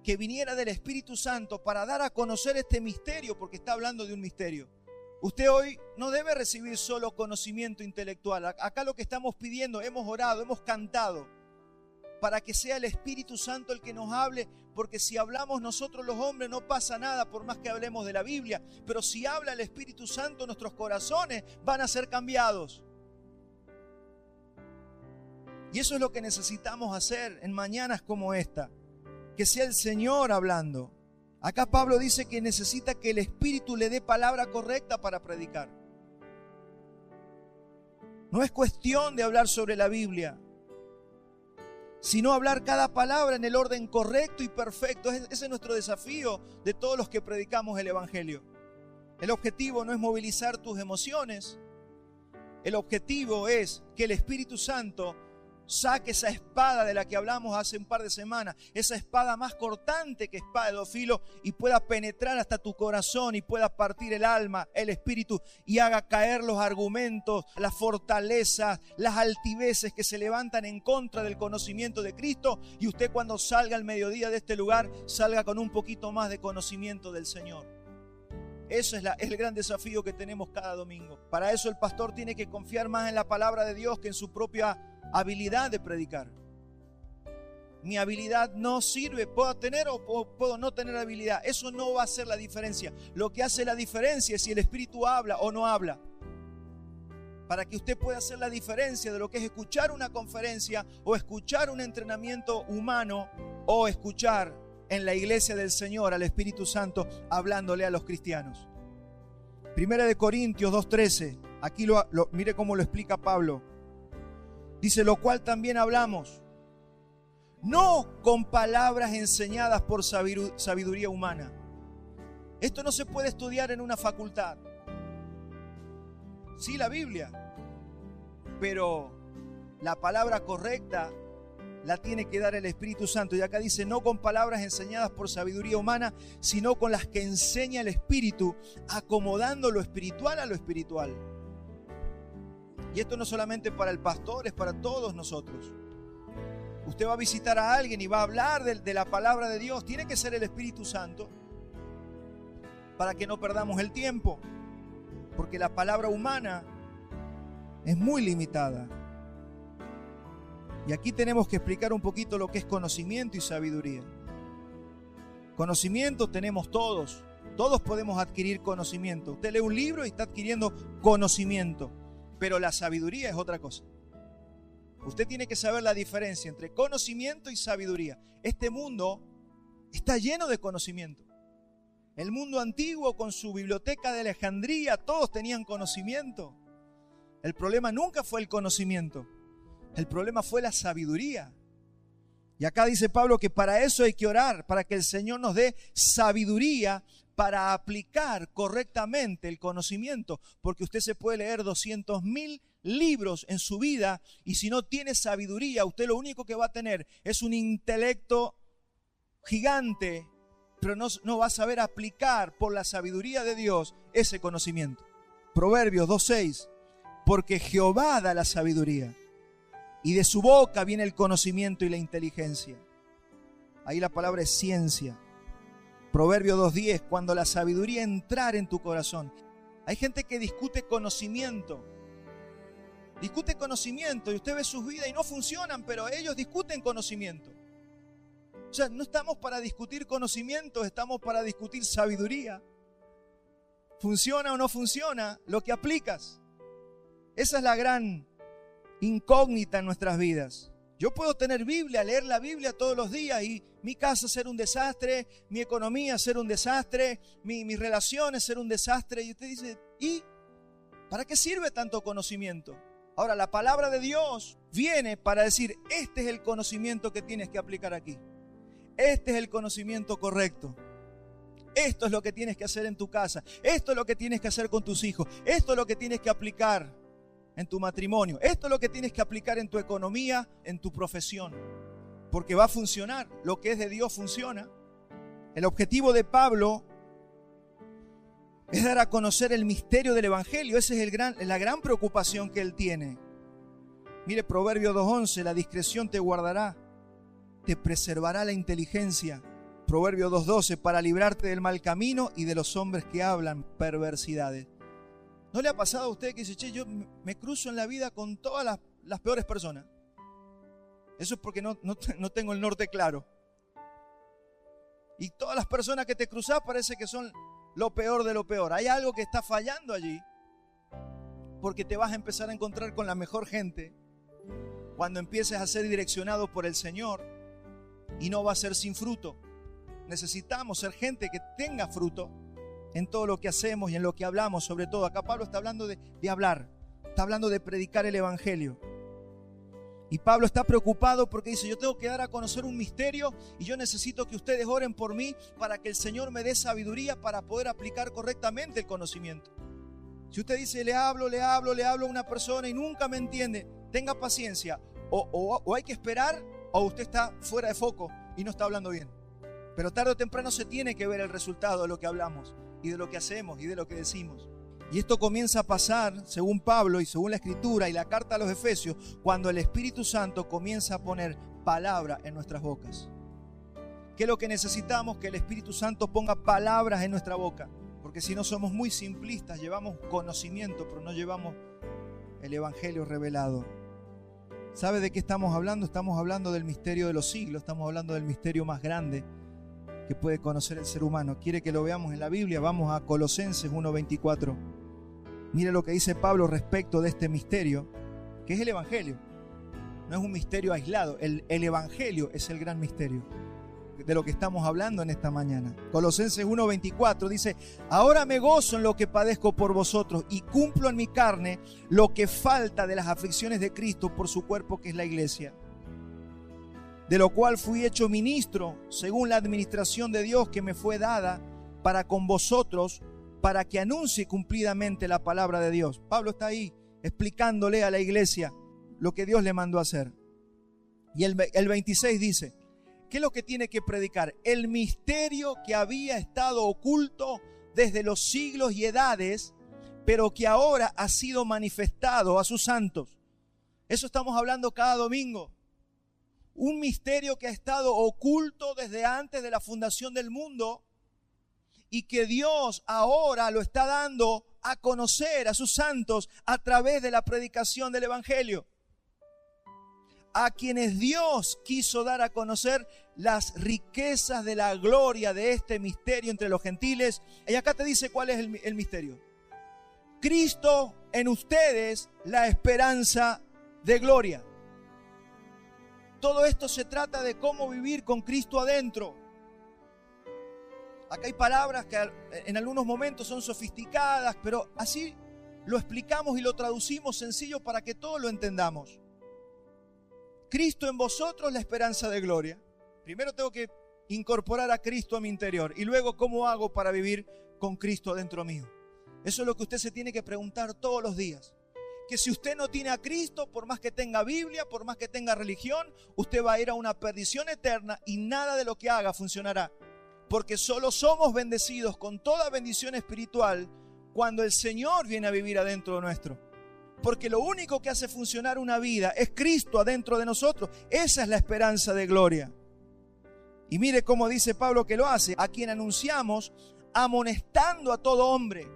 A: que viniera del Espíritu Santo para dar a conocer este misterio, porque está hablando de un misterio. Usted hoy no debe recibir solo conocimiento intelectual. Acá lo que estamos pidiendo, hemos orado, hemos cantado, para que sea el Espíritu Santo el que nos hable, porque si hablamos nosotros los hombres no pasa nada por más que hablemos de la Biblia, pero si habla el Espíritu Santo nuestros corazones van a ser cambiados. Y eso es lo que necesitamos hacer en mañanas como esta, que sea el Señor hablando. Acá Pablo dice que necesita que el Espíritu le dé palabra correcta para predicar. No es cuestión de hablar sobre la Biblia, sino hablar cada palabra en el orden correcto y perfecto. Ese es nuestro desafío de todos los que predicamos el Evangelio. El objetivo no es movilizar tus emociones. El objetivo es que el Espíritu Santo saque esa espada de la que hablamos hace un par de semanas, esa espada más cortante que espada de dos filos, y pueda penetrar hasta tu corazón y pueda partir el alma, el espíritu, y haga caer los argumentos, las fortalezas, las altiveces que se levantan en contra del conocimiento de Cristo, y usted cuando salga al mediodía de este lugar, salga con un poquito más de conocimiento del Señor. Eso es el gran desafío que tenemos cada domingo. Para eso el pastor tiene que confiar más en la palabra de Dios que en su propia habilidad de predicar. Mi habilidad no sirve, puedo tener o puedo no tener habilidad. Eso no va a hacer la diferencia. Lo que hace la diferencia es si el Espíritu habla o no habla. Para que usted pueda hacer la diferencia de lo que es escuchar una conferencia o escuchar un entrenamiento humano o escuchar en la iglesia del Señor al Espíritu Santo hablándole a los cristianos. Primera de Corintios 2:13, aquí mire cómo lo explica Pablo. Dice, lo cual también hablamos, no con palabras enseñadas por sabiduría humana. Esto no se puede estudiar en una facultad. Sí, la Biblia, pero la palabra correcta la tiene que dar el Espíritu Santo. Y acá dice, no con palabras enseñadas por sabiduría humana, sino con las que enseña el Espíritu, acomodando lo espiritual a lo espiritual. Y esto no solamente para el pastor, es para todos nosotros. Usted va a visitar a alguien y va a hablar de la palabra de Dios. Tiene que ser el Espíritu Santo para que no perdamos el tiempo, porque la palabra humana es muy limitada. Y aquí tenemos que explicar un poquito lo que es conocimiento y sabiduría. Conocimiento tenemos todos. Todos podemos adquirir conocimiento. Usted lee un libro y está adquiriendo conocimiento. Pero la sabiduría es otra cosa. Usted tiene que saber la diferencia entre conocimiento y sabiduría. Este mundo está lleno de conocimiento. El mundo antiguo con su biblioteca de Alejandría, todos tenían conocimiento. El problema nunca fue el conocimiento. El problema fue la sabiduría. Y acá dice Pablo que para eso hay que orar, para que el Señor nos dé sabiduría para aplicar correctamente el conocimiento. Porque usted se puede leer 200.000 libros en su vida y si no tiene sabiduría, usted lo único que va a tener es un intelecto gigante, pero no va a saber aplicar por la sabiduría de Dios ese conocimiento. Proverbios 2:6, porque Jehová da la sabiduría y de su boca viene el conocimiento y la inteligencia. Ahí la palabra es ciencia. Proverbios 2:10, cuando la sabiduría entrar en tu corazón. Hay gente que discute conocimiento. Discute conocimiento y usted ve sus vidas y no funcionan, pero ellos discuten conocimiento. O sea, no estamos para discutir conocimiento, estamos para discutir sabiduría. ¿Funciona o no funciona lo que aplicas? Esa es la gran incógnita en nuestras vidas. Yo puedo tener Biblia, leer la Biblia todos los días y mi casa ser un desastre, mi economía ser un desastre, mis relaciones ser un desastre. Y usted dice, ¿y para qué sirve tanto conocimiento? Ahora, la palabra de Dios viene para decir, este es el conocimiento que tienes que aplicar aquí. Este es el conocimiento correcto. Esto es lo que tienes que hacer en tu casa. Esto es lo que tienes que hacer con tus hijos. Esto es lo que tienes que aplicar en tu matrimonio. Esto es lo que tienes que aplicar en tu economía, en tu profesión. Porque va a funcionar. Lo que es de Dios funciona. El objetivo de Pablo es dar a conocer el misterio del Evangelio. Esa es la gran preocupación que él tiene. Mire, Proverbios 2:11, la discreción te guardará, te preservará la inteligencia. Proverbios 2:12, para librarte del mal camino y de los hombres que hablan perversidades. ¿No le ha pasado a usted que dice, che, yo me cruzo en la vida con todas las peores personas? Eso es porque no tengo el norte claro. Y todas las personas que te cruzas parece que son lo peor de lo peor. Hay algo que está fallando allí, porque te vas a empezar a encontrar con la mejor gente cuando empieces a ser direccionado por el Señor, y no va a ser sin fruto. Necesitamos ser gente que tenga fruto en todo lo que hacemos y en lo que hablamos, sobre todo. Acá Pablo está hablando de hablar, está hablando de predicar el Evangelio. Y Pablo está preocupado porque dice, yo tengo que dar a conocer un misterio y yo necesito que ustedes oren por mí para que el Señor me dé sabiduría para poder aplicar correctamente el conocimiento. Si usted dice, le hablo a una persona y nunca me entiende, tenga paciencia. O hay que esperar, o usted está fuera de foco y no está hablando bien. Pero tarde o temprano se tiene que ver el resultado de lo que hablamos y de lo que hacemos y de lo que decimos. Y esto comienza a pasar, según Pablo y según la Escritura y la carta a los Efesios, cuando el Espíritu Santo comienza a poner palabra en nuestras bocas. ¿Qué es lo que necesitamos? Que el Espíritu Santo ponga palabras en nuestra boca. Porque si no somos muy simplistas, llevamos conocimiento, pero no llevamos el Evangelio revelado. ¿Sabe de qué estamos hablando? Estamos hablando del misterio de los siglos, estamos hablando del misterio más grande que puede conocer el ser humano. ¿Quiere que lo veamos en la Biblia? Vamos a Colosenses 1:24. Mire lo que dice Pablo respecto de este misterio, que es el Evangelio. No es un misterio aislado, el Evangelio es el gran misterio de lo que estamos hablando en esta mañana. Colosenses 1:24 dice, ahora me gozo en lo que padezco por vosotros y cumplo en mi carne lo que falta de las aflicciones de Cristo por su cuerpo, que es la iglesia, de lo cual fui hecho ministro según la administración de Dios que me fue dada para con vosotros, para que anuncie cumplidamente la palabra de Dios. Pablo está ahí explicándole a la iglesia lo que Dios le mandó a hacer. Y el 26 dice, ¿qué es lo que tiene que predicar? El misterio que había estado oculto desde los siglos y edades, pero que ahora ha sido manifestado a sus santos. Eso estamos hablando cada domingo. Un misterio que ha estado oculto desde antes de la fundación del mundo y que Dios ahora lo está dando a conocer a sus santos a través de la predicación del Evangelio. A quienes Dios quiso dar a conocer las riquezas de la gloria de este misterio entre los gentiles. Y acá te dice cuál es el misterio. Cristo en ustedes, la esperanza de gloria. Todo esto se trata de cómo vivir con Cristo adentro. Acá hay palabras que en algunos momentos son sofisticadas, pero así lo explicamos y lo traducimos sencillo para que todos lo entendamos. Cristo en vosotros, la esperanza de gloria. Primero tengo que incorporar a Cristo a mi interior y luego ¿cómo hago para vivir con Cristo dentro mío? Eso es lo que usted se tiene que preguntar todos los días. Que si usted no tiene a Cristo, por más que tenga Biblia, por más que tenga religión, usted va a ir a una perdición eterna y nada de lo que haga funcionará. Porque solo somos bendecidos con toda bendición espiritual cuando el Señor viene a vivir adentro de nuestro. Porque lo único que hace funcionar una vida es Cristo adentro de nosotros. Esa es la esperanza de gloria. Y mire cómo dice Pablo que lo hace, a quien anunciamos amonestando a todo hombre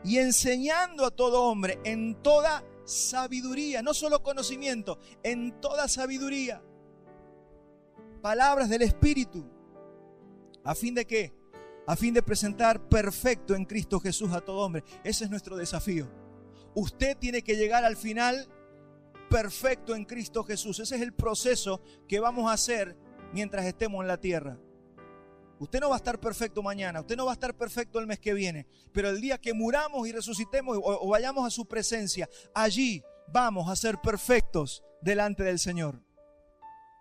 A: y enseñando a todo hombre en toda sabiduría, no solo conocimiento, en toda sabiduría. Palabras del Espíritu. ¿A fin de qué? A fin de presentar perfecto en Cristo Jesús a todo hombre. Ese es nuestro desafío. Usted tiene que llegar al final perfecto en Cristo Jesús. Ese es el proceso que vamos a hacer mientras estemos en la tierra. Usted no va a estar perfecto mañana, usted no va a estar perfecto el mes que viene, pero el día que muramos y resucitemos o vayamos a su presencia, allí vamos a ser perfectos delante del Señor.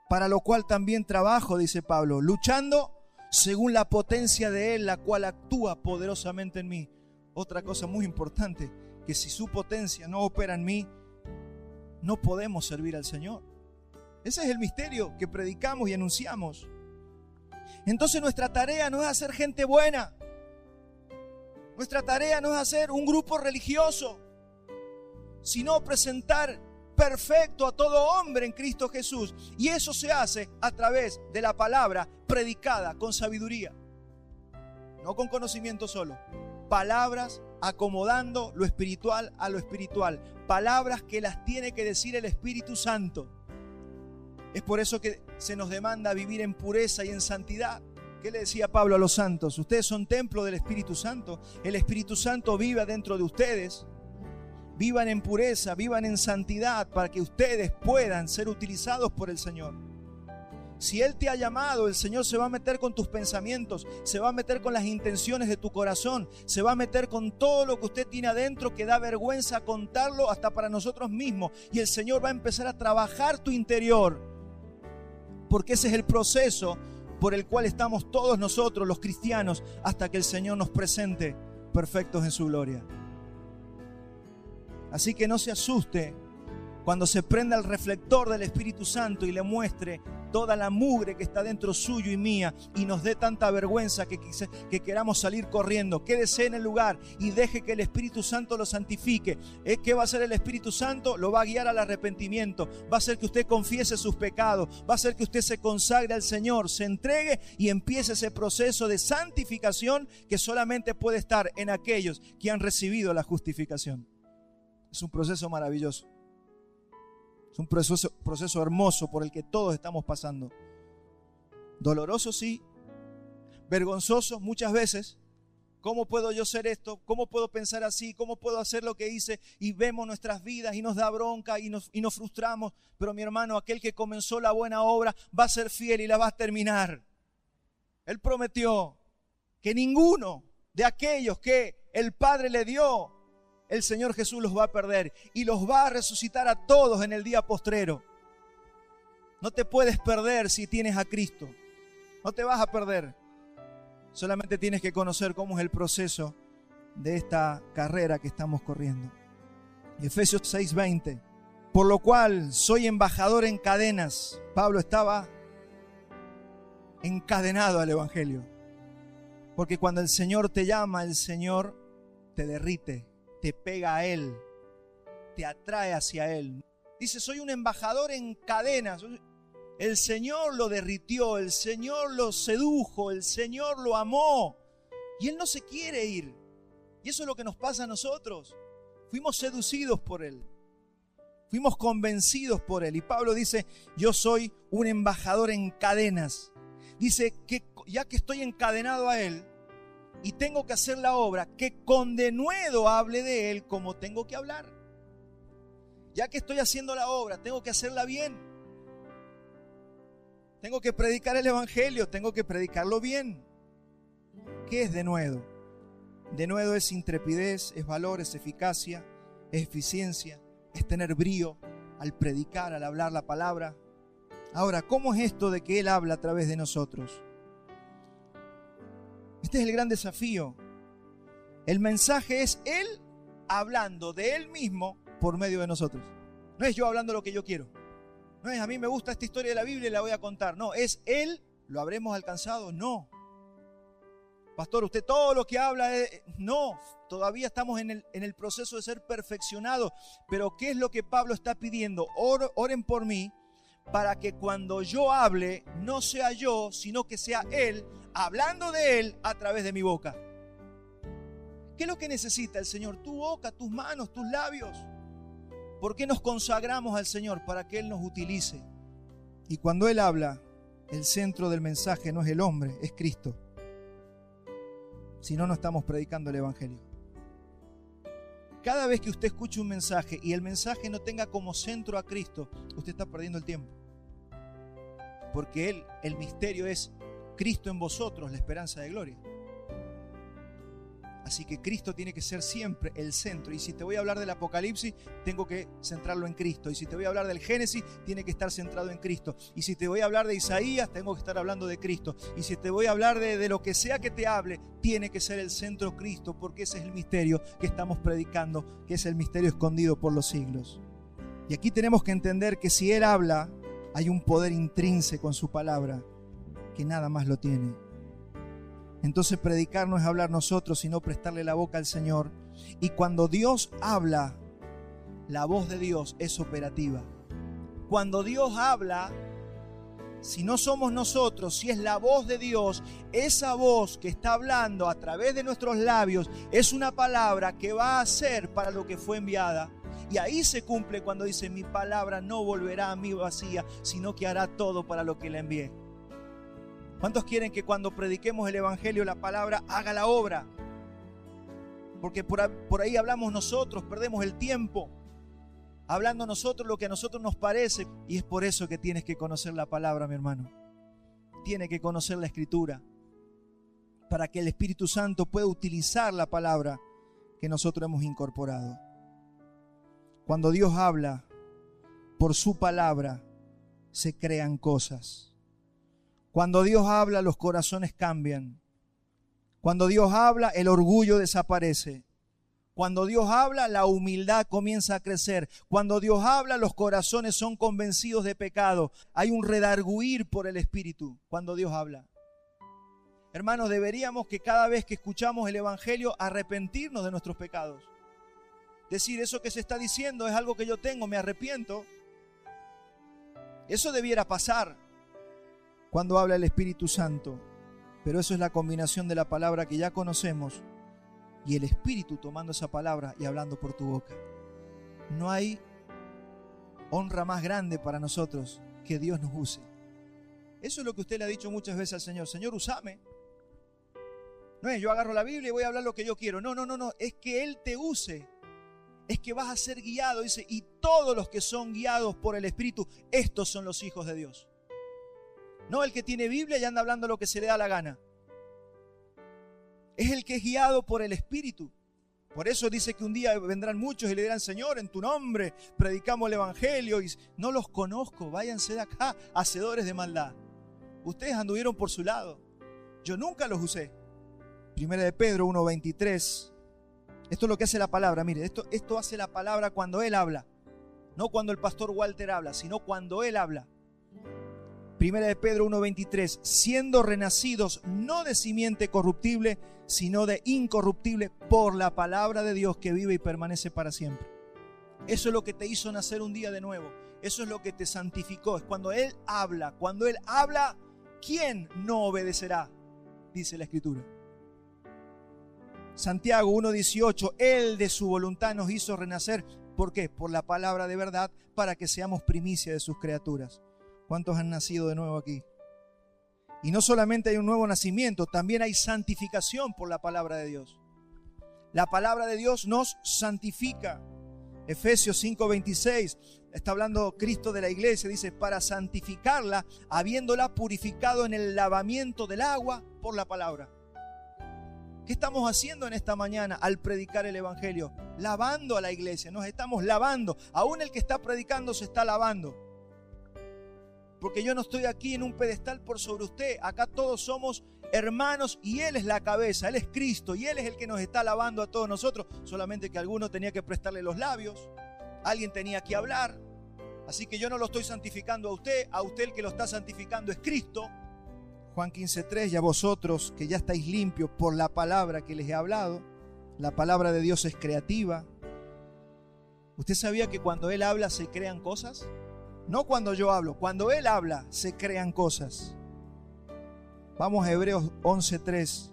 A: Para lo cual también trabajo, dice Pablo, luchando según la potencia de Él, la cual actúa poderosamente en mí. Otra cosa muy importante, que si su potencia no opera en mí, no podemos servir al Señor. Ese es el misterio que predicamos y anunciamos. Entonces nuestra tarea no es hacer gente buena. Nuestra tarea no es hacer un grupo religioso, sino presentar perfecto a todo hombre en Cristo Jesús. Y eso se hace a través de la palabra predicada con sabiduría. No con conocimiento solo. Palabras acomodando lo espiritual a lo espiritual. Palabras que las tiene que decir el Espíritu Santo. Es por eso que se nos demanda vivir en pureza y en santidad. ¿Qué le decía Pablo a los santos? Ustedes son templo del Espíritu Santo. El Espíritu Santo vive dentro de ustedes. Vivan en pureza, vivan en santidad para que ustedes puedan ser utilizados por el Señor. Si Él te ha llamado, el Señor se va a meter con tus pensamientos, se va a meter con las intenciones de tu corazón, se va a meter con todo lo que usted tiene adentro que da vergüenza contarlo hasta para nosotros mismos. Y el Señor va a empezar a trabajar tu interior, porque ese es el proceso por el cual estamos todos nosotros, los cristianos, hasta que el Señor nos presente perfectos en su gloria. Así que no se asuste cuando se prenda el reflector del Espíritu Santo y le muestre toda la mugre que está dentro suyo y mía y nos dé tanta vergüenza que queramos salir corriendo. Quédese en el lugar y deje que el Espíritu Santo lo santifique. ¿Qué va a hacer el Espíritu Santo? Lo va a guiar al arrepentimiento, va a hacer que usted confiese sus pecados, va a hacer que usted se consagre al Señor, se entregue y empiece ese proceso de santificación que solamente puede estar en aquellos que han recibido la justificación. Es un proceso maravilloso. Es un proceso hermoso por el que todos estamos pasando. Doloroso, sí. Vergonzoso muchas veces. ¿Cómo puedo yo ser esto? ¿Cómo puedo pensar así? ¿Cómo puedo hacer lo que hice? Y vemos nuestras vidas y nos da bronca y nos frustramos. Pero mi hermano, aquel que comenzó la buena obra va a ser fiel y la va a terminar. Él prometió que ninguno de aquellos que el Padre le dio, el Señor Jesús los va a perder y los va a resucitar a todos en el día postrero. No te puedes perder si tienes a Cristo. No te vas a perder. Solamente tienes que conocer cómo es el proceso de esta carrera que estamos corriendo. Efesios 6:20. Por lo cual soy embajador en cadenas. Pablo estaba encadenado al Evangelio. Porque cuando el Señor te llama, el Señor te derrite, te pega a Él, te atrae hacia Él. Dice, soy un embajador en cadenas. El Señor lo derritió, el Señor lo sedujo, el Señor lo amó. Y Él no se quiere ir. Y eso es lo que nos pasa a nosotros. Fuimos seducidos por Él. Fuimos convencidos por Él. Y Pablo dice, yo soy un embajador en cadenas. Dice que ya que estoy encadenado a Él, y tengo que hacer la obra, que con denuedo hable de Él como tengo que hablar. Ya que estoy haciendo la obra, tengo que hacerla bien. Tengo que predicar el Evangelio, tengo que predicarlo bien. ¿Qué es denuedo? Denuedo es intrepidez, es valor, es eficacia, es eficiencia, es tener brío al predicar, al hablar la palabra. Ahora, ¿cómo es esto de que Él habla a través de nosotros? Este es el gran desafío. El mensaje es Él hablando de Él mismo por medio de nosotros. No es yo hablando lo que yo quiero. No es a mí me gusta esta historia de la Biblia y la voy a contar. No, es Él. ¿Lo habremos alcanzado? No. Pastor, usted todo lo que habla no, todavía estamos en el proceso de ser perfeccionados. Pero ¿qué es lo que Pablo está pidiendo? Oren por mí para que cuando yo hable no sea yo, sino que sea Él hablando de Él a través de mi boca. ¿Qué es lo que necesita el Señor? Tu boca, tus manos, tus labios. ¿Por qué nos consagramos al Señor? Para que Él nos utilice. Y cuando Él habla, el centro del mensaje no es el hombre, es Cristo. Si no, no estamos predicando el Evangelio. cada vez que usted escuche un mensaje y el mensaje no tenga como centro a Cristo, usted está perdiendo el tiempo. Porque el misterio es Cristo en vosotros, la esperanza de gloria. Así que Cristo tiene que ser siempre el centro. Y si te voy a hablar del Apocalipsis, tengo que centrarlo en Cristo. Y si te voy a hablar del Génesis, tiene que estar centrado en Cristo. Y si te voy a hablar de Isaías, tengo que estar hablando de Cristo. Y si te voy a hablar de lo que sea que te hable, tiene que ser el centro Cristo, porque ese es el misterio que estamos predicando, que es el misterio escondido por los siglos. Y aquí tenemos que entender que si Él habla, hay un poder intrínseco en su palabra, que nada más lo tiene. Entonces predicar no es hablar nosotros, sino prestarle la boca al Señor. Y cuando Dios habla, la voz de Dios es operativa. Cuando Dios habla, si no somos nosotros, si es la voz de Dios, esa voz que está hablando a través de nuestros labios es una palabra que va a ser para lo que fue enviada. Y ahí se cumple cuando dice: mi palabra no volverá a mí vacía, sino que hará todo para lo que la envié. ¿Cuántos quieren que cuando prediquemos el Evangelio la palabra haga la obra? Porque por ahí hablamos nosotros, perdemos el tiempo hablando nosotros lo que a nosotros nos parece. Y es por eso que tienes que conocer la palabra, mi hermano. Tienes que conocer la Escritura para que el Espíritu Santo pueda utilizar la palabra que nosotros hemos incorporado. Cuando Dios habla, por su palabra se crean cosas. Cuando Dios habla, los corazones cambian. Cuando Dios habla, el orgullo desaparece. Cuando Dios habla, la humildad comienza a crecer. Cuando Dios habla, los corazones son convencidos de pecado. Hay un redarguir por el Espíritu cuando Dios habla. Hermanos, deberíamos que cada vez que escuchamos el Evangelio arrepentirnos de nuestros pecados. Decir: eso que se está diciendo es algo que yo tengo, me arrepiento. Eso debiera pasar cuando habla el Espíritu Santo. Pero eso es la combinación de la palabra que ya conocemos y el Espíritu tomando esa palabra y hablando por tu boca. No hay honra más grande para nosotros que Dios nos use. Eso es lo que usted le ha dicho muchas veces al Señor: Señor, úsame. No es yo agarro la Biblia y voy a hablar lo que yo quiero. No, es que Él te use. Es que vas a ser guiado, dice, y todos los que son guiados por el Espíritu, estos son los hijos de Dios. No el que tiene Biblia y anda hablando lo que se le da la gana. Es el que es guiado por el Espíritu. Por eso dice que un día vendrán muchos y le dirán: Señor, en tu nombre predicamos el Evangelio. Y no los conozco, váyanse de acá, hacedores de maldad. Ustedes anduvieron por su lado. Yo nunca los usé. Primera de Pedro 1:23. Esto es lo que hace la palabra. Mire, esto hace la palabra cuando Él habla. No cuando el pastor Walter habla, sino cuando Él habla. Primera de Pedro 1:23, siendo renacidos no de simiente corruptible, sino de incorruptible por la palabra de Dios que vive y permanece para siempre. Eso es lo que te hizo nacer un día de nuevo. Eso es lo que te santificó. Es cuando Él habla. Cuando Él habla, ¿quién no obedecerá? Dice la Escritura. Santiago 1:18, Él de su voluntad nos hizo renacer. ¿Por qué? Por la palabra de verdad, para que seamos primicia de sus criaturas. ¿Cuántos han nacido de nuevo aquí? Y no solamente hay un nuevo nacimiento, también hay santificación por la palabra de Dios. La palabra de Dios nos santifica. Efesios 5:26, está hablando Cristo de la iglesia, dice: para santificarla, habiéndola purificado en el lavamiento del agua por la palabra. ¿Qué estamos haciendo en esta mañana al predicar el Evangelio? Lavando a la iglesia, nos estamos lavando. Aún el que está predicando se está lavando. Porque yo no estoy aquí en un pedestal por sobre usted. Acá todos somos hermanos y Él es la cabeza, Él es Cristo y Él es el que nos está lavando a todos nosotros. Solamente que alguno tenía que prestarle los labios, alguien tenía que hablar. Así que yo no lo estoy santificando a usted el que lo está santificando es Cristo. Juan 15:3, y a vosotros que ya estáis limpios por la palabra que les he hablado. La palabra de Dios es creativa. ¿Usted sabía que cuando Él habla se crean cosas? No cuando yo hablo, cuando Él habla se crean cosas. Vamos a Hebreos 11:3.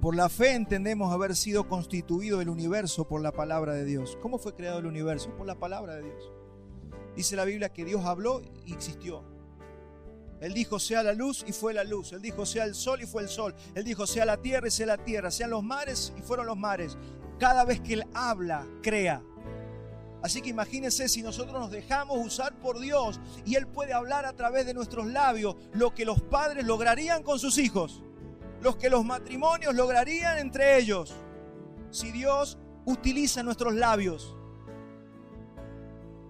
A: Por la fe entendemos haber sido constituido el universo por la palabra de Dios. ¿Cómo fue creado el universo? Por la palabra de Dios. Dice la Biblia que Dios habló y existió. Él dijo: sea la luz y fue la luz. Él dijo: sea el sol y fue el sol. Él dijo: sea la tierra y sea la tierra. Sean los mares y fueron los mares. Cada vez que Él habla, crea. Así que imagínense si nosotros nos dejamos usar por Dios y Él puede hablar a través de nuestros labios lo que los padres lograrían con sus hijos, lo que los matrimonios lograrían entre ellos, si Dios utiliza nuestros labios.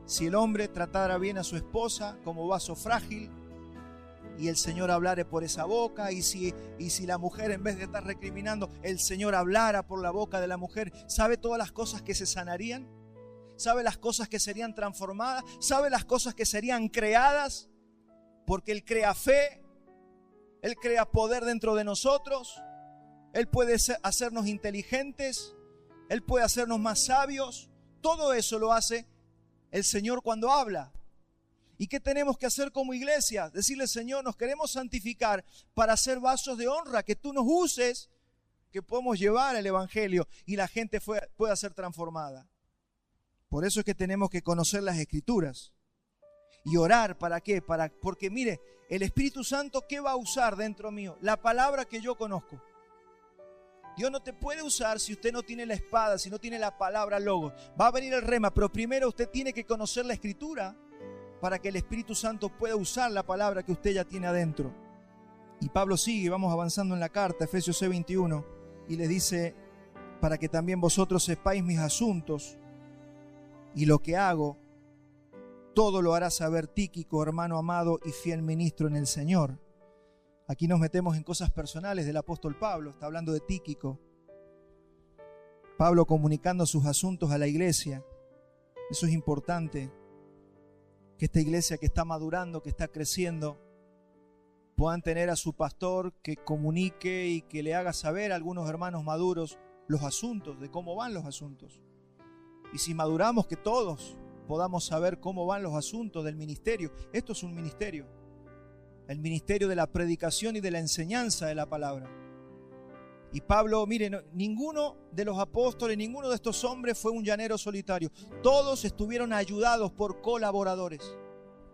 A: Si el hombre tratara bien a su esposa como vaso frágil y el Señor hablare por esa boca, y si la mujer, en vez de estar recriminando, el Señor hablara por la boca de la mujer, ¿sabe todas las cosas que se sanarían? ¿Sabe las cosas que serían transformadas? ¿Sabe las cosas que serían creadas? Porque Él crea fe, Él crea poder dentro de nosotros, Él puede hacernos inteligentes, Él puede hacernos más sabios. Todo eso lo hace el Señor cuando habla. ¿Y qué tenemos que hacer como iglesia? Decirle, Señor, nos queremos santificar para ser vasos de honra, que tú nos uses, que podamos llevar el Evangelio y la gente pueda ser transformada. Por eso es que tenemos que conocer las Escrituras y orar. ¿Para qué? Porque mire, el Espíritu Santo, ¿qué va a usar dentro mío? La palabra que yo conozco. Dios no te puede usar si usted no tiene la espada, si no tiene la palabra logos. Va a venir el rema, pero primero usted tiene que conocer la Escritura para que el Espíritu Santo pueda usar la palabra que usted ya tiene adentro. Y Pablo sigue, vamos avanzando en la carta, Efesios 6:21, y les dice, para que también vosotros sepáis mis asuntos, y lo que hago, todo lo hará saber Tíquico, hermano amado y fiel ministro en el Señor. Aquí nos metemos en cosas personales del apóstol Pablo, está hablando de Tíquico. Pablo comunicando sus asuntos a la iglesia. Eso es importante, que esta iglesia que está madurando, que está creciendo, puedan tener a su pastor que comunique y que le haga saber a algunos hermanos maduros los asuntos, de cómo van los asuntos. Y si maduramos, que todos podamos saber cómo van los asuntos del ministerio. Esto es un ministerio. El ministerio de la predicación y de la enseñanza de la palabra. Y Pablo, miren, ninguno de los apóstoles, ninguno de estos hombres fue un llanero solitario. Todos estuvieron ayudados por colaboradores.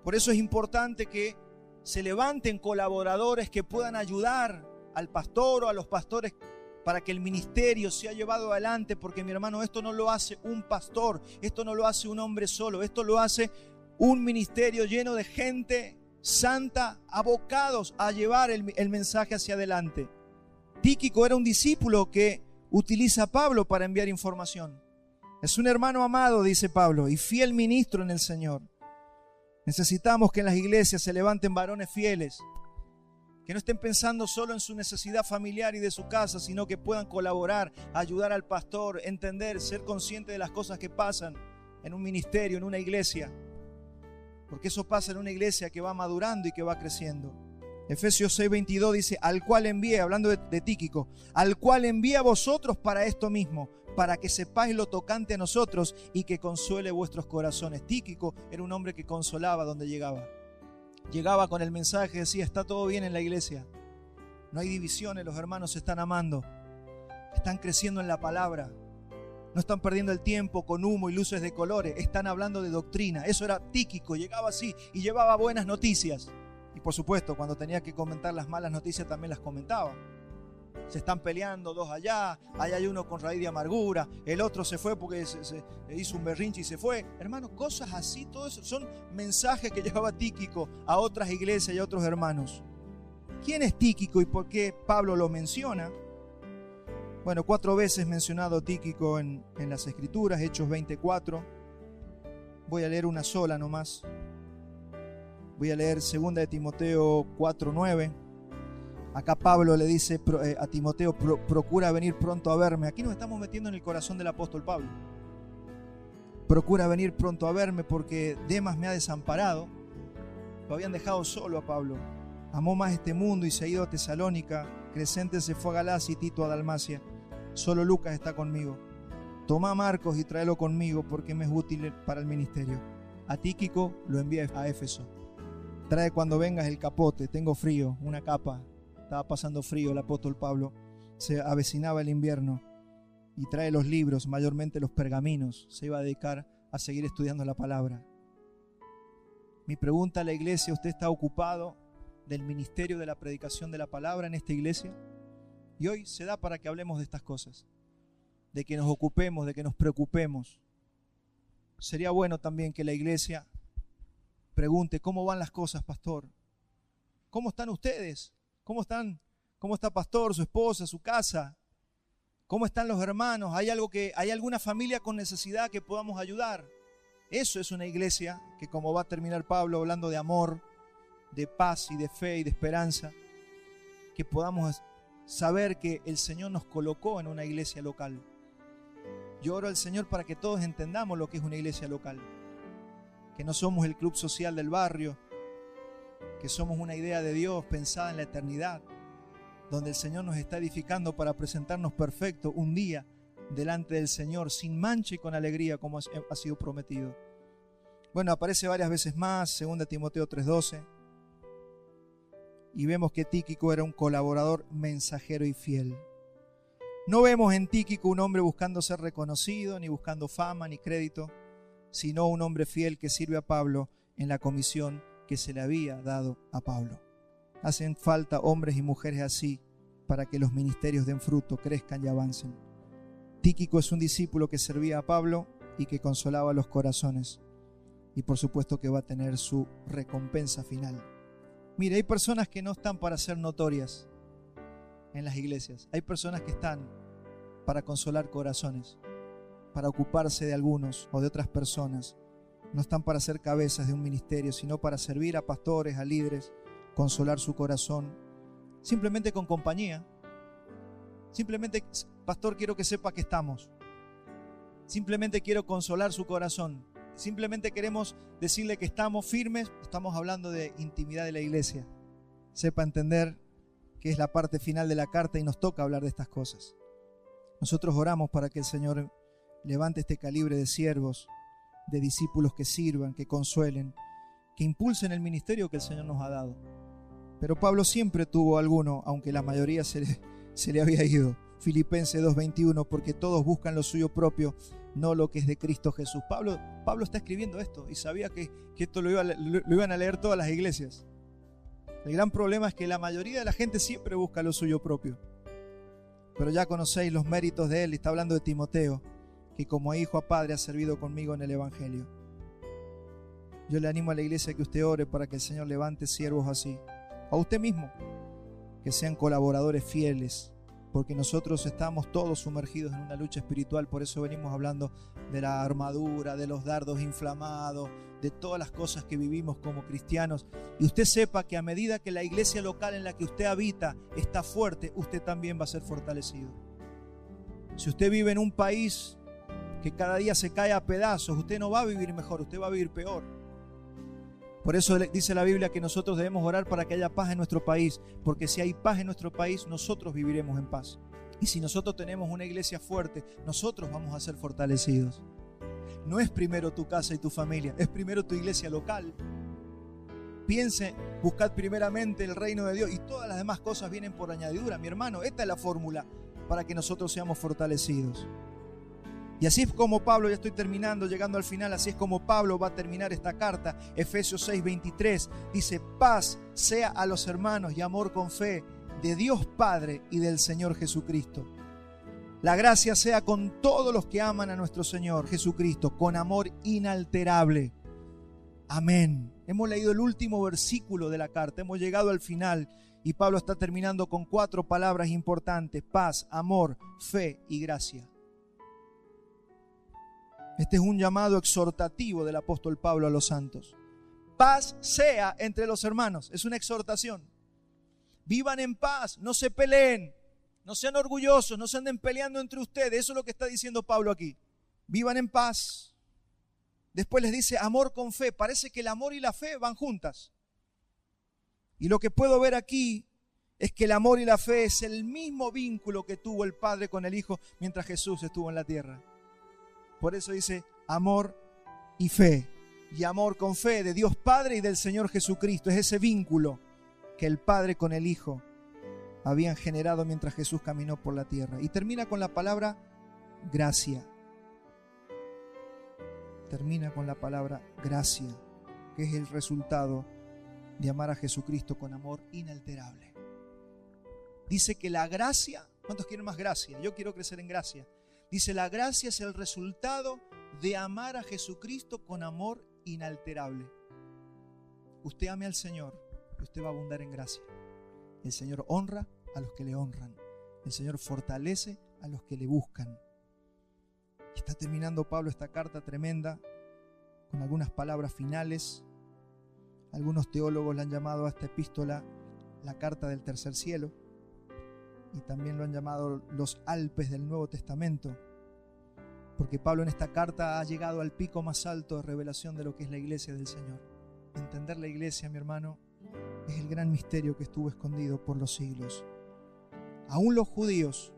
A: Por eso es importante que se levanten colaboradores que puedan ayudar al pastor o a los pastores para que el ministerio sea llevado adelante, porque mi hermano, esto no lo hace un pastor, esto no lo hace un hombre solo, esto lo hace un ministerio lleno de gente santa, abocados a llevar el mensaje hacia adelante. Tíquico era un discípulo que utiliza a Pablo para enviar información. Es un hermano amado, dice Pablo, y fiel ministro en el Señor. Necesitamos que en las iglesias se levanten varones fieles, que no estén pensando solo en su necesidad familiar y de su casa, sino que puedan colaborar, ayudar al pastor, entender, ser consciente de las cosas que pasan en un ministerio, en una iglesia. Porque eso pasa en una iglesia que va madurando y que va creciendo. Efesios 6:22 dice, al cual envié, hablando de Tíquico, al cual envié a vosotros para esto mismo, para que sepáis lo tocante a nosotros y que consuele vuestros corazones. Tíquico era un hombre que consolaba donde llegaba. Llegaba con el mensaje, decía, está todo bien en la iglesia. No hay divisiones, los hermanos se están amando. Están creciendo en la palabra. No están perdiendo el tiempo con humo y luces de colores. Están hablando de doctrina. Eso era Tíquico. Llegaba así y llevaba buenas noticias. Y por supuesto, cuando tenía que comentar las malas noticias también las comentaba. Se están peleando dos allá. Allá hay uno con raíz de amargura. El otro se fue porque se hizo un berrinche y se fue. Hermanos, cosas así, todo eso son mensajes que llevaba Tíquico a otras iglesias y a otros hermanos. ¿Quién es Tíquico y por qué Pablo lo menciona? Bueno, 4 veces mencionado Tíquico en las Escrituras, Hechos 24. Voy a leer una sola nomás. Voy a leer 2 de Timoteo 4:9. Acá Pablo le dice a Timoteo, procura venir pronto a verme. Aquí nos estamos metiendo en el corazón del apóstol Pablo. Procura venir pronto a verme porque Demas me ha desamparado. Lo habían dejado solo a Pablo. Amó más este mundo y se ha ido a Tesalónica. Crescente se fue a Galacia y Tito a Dalmacia. Solo Lucas está conmigo. Toma a Marcos y tráelo conmigo porque me es útil para el ministerio. A Tíquico lo envía a Éfeso. Trae cuando vengas el capote, tengo frío, una capa. Estaba pasando frío el apóstol Pablo. Se avecinaba el invierno. Y trae los libros, mayormente los pergaminos. Se iba a dedicar a seguir estudiando la palabra. Mi pregunta a la iglesia, ¿usted está ocupado del ministerio de la predicación de la palabra en esta iglesia? Y hoy se da para que hablemos de estas cosas. de que nos ocupemos, de que nos preocupemos. Sería bueno también que la iglesia pregunte: ¿cómo van las cosas, pastor? ¿Cómo están ustedes? ¿Cómo está pastor, su esposa, su casa? ¿Cómo están los hermanos? ¿Hay alguna familia con necesidad que podamos ayudar? Eso es una iglesia que, como va a terminar Pablo hablando de amor, de paz y de fe y de esperanza, que podamos saber que el Señor nos colocó en una iglesia local. Yo oro al Señor para que todos entendamos lo que es una iglesia local, que no somos el club social del barrio, que somos una idea de Dios pensada en la eternidad, donde el Señor nos está edificando para presentarnos perfectos un día delante del Señor, sin mancha y con alegría, como ha sido prometido. Bueno, aparece varias veces más, 2 Timoteo 3:12, y vemos que Tíquico era un colaborador, mensajero y fiel. No vemos en Tíquico un hombre buscando ser reconocido, ni buscando fama, ni crédito, sino un hombre fiel que sirve a Pablo en la comisión que se le había dado a Pablo. Hacen falta hombres y mujeres así para que los ministerios den fruto, crezcan y avancen. Tíquico es un discípulo que servía a Pablo y que consolaba los corazones. Y por supuesto que va a tener su recompensa final. Mire, hay personas que no están para ser notorias en las iglesias. Hay personas que están para consolar corazones, para ocuparse de algunos o de otras personas. No están para ser cabezas de un ministerio, sino para servir a pastores, a líderes, consolar su corazón, simplemente con compañía. Simplemente, pastor, quiero que sepa que estamos. Simplemente quiero consolar su corazón. Simplemente queremos decirle que estamos firmes. Estamos hablando de intimidad de la iglesia. Sepa entender que es la parte final de la carta y nos toca hablar de estas cosas. Nosotros oramos para que el Señor levante este calibre de siervos, de discípulos que sirvan, que consuelen, que impulsen el ministerio que el Señor nos ha dado. Pero Pablo siempre tuvo alguno, aunque la mayoría se le había ido. Filipenses 2:21, porque todos buscan lo suyo propio, no lo que es de Cristo Jesús. Pablo está escribiendo esto y sabía que esto lo iban a leer todas las iglesias. El gran problema es que la mayoría de la gente siempre busca lo suyo propio. Pero ya conocéis los méritos de él, y está hablando de Timoteo, que como hijo a padre ha servido conmigo en el Evangelio. Yo le animo a la iglesia que usted ore para que el Señor levante siervos así. A usted mismo, que sean colaboradores fieles, porque nosotros estamos todos sumergidos en una lucha espiritual. Por eso venimos hablando de la armadura, de los dardos inflamados, de todas las cosas que vivimos como cristianos. Y usted sepa que a medida que la iglesia local en la que usted habita está fuerte, usted también va a ser fortalecido. Si usted vive en un país que cada día se cae a pedazos, usted no va a vivir mejor, usted va a vivir peor. Por eso dice la Biblia que nosotros debemos orar para que haya paz en nuestro país, porque si hay paz en nuestro país, nosotros viviremos en paz. Y si nosotros tenemos una iglesia fuerte, nosotros vamos a ser fortalecidos. No es primero tu casa y tu familia, es primero tu iglesia local. Piense, buscad primeramente el reino de Dios y todas las demás cosas vienen por añadidura. Mi hermano, esta es la fórmula para que nosotros seamos fortalecidos. Y así es como Pablo, ya estoy terminando, llegando al final, así es como Pablo va a terminar esta carta. Efesios 6:23 dice: paz sea a los hermanos y amor con fe de Dios Padre y del Señor Jesucristo. La gracia sea con todos los que aman a nuestro Señor Jesucristo, con amor inalterable. Amén. Hemos leído el último versículo de la carta, hemos llegado al final y Pablo está terminando con 4 palabras importantes: paz, amor, fe y gracia. Este es un llamado exhortativo del apóstol Pablo a los santos. Paz sea entre los hermanos. Es una exhortación. Vivan en paz, no se peleen, no sean orgullosos, no se anden peleando entre ustedes. Eso es lo que está diciendo Pablo aquí. Vivan en paz. Después les dice amor con fe. Parece que el amor y la fe van juntas. Y lo que puedo ver aquí es que el amor y la fe es el mismo vínculo que tuvo el Padre con el Hijo mientras Jesús estuvo en la tierra. Por eso dice amor y fe. Y amor con fe de Dios Padre y del Señor Jesucristo. Es ese vínculo que el Padre con el Hijo habían generado mientras Jesús caminó por la tierra. Y termina con la palabra gracia. Termina con la palabra gracia, que es el resultado de amar a Jesucristo con amor inalterable. Dice que la gracia, ¿cuántos quieren más gracia? Yo quiero crecer en gracia. Dice, la gracia es el resultado de amar a Jesucristo con amor inalterable. Usted ame al Señor y usted va a abundar en gracia. El Señor honra a los que le honran. El Señor fortalece a los que le buscan. Está terminando Pablo esta carta tremenda con algunas palabras finales. Algunos teólogos la han llamado a esta epístola la carta del tercer cielo, y también lo han llamado los Alpes del Nuevo Testamento, porque Pablo en esta carta ha llegado al pico más alto de revelación de lo que es la iglesia del Señor. Entender la iglesia, mi hermano, es el gran misterio que estuvo escondido por los siglos. Aún los judíos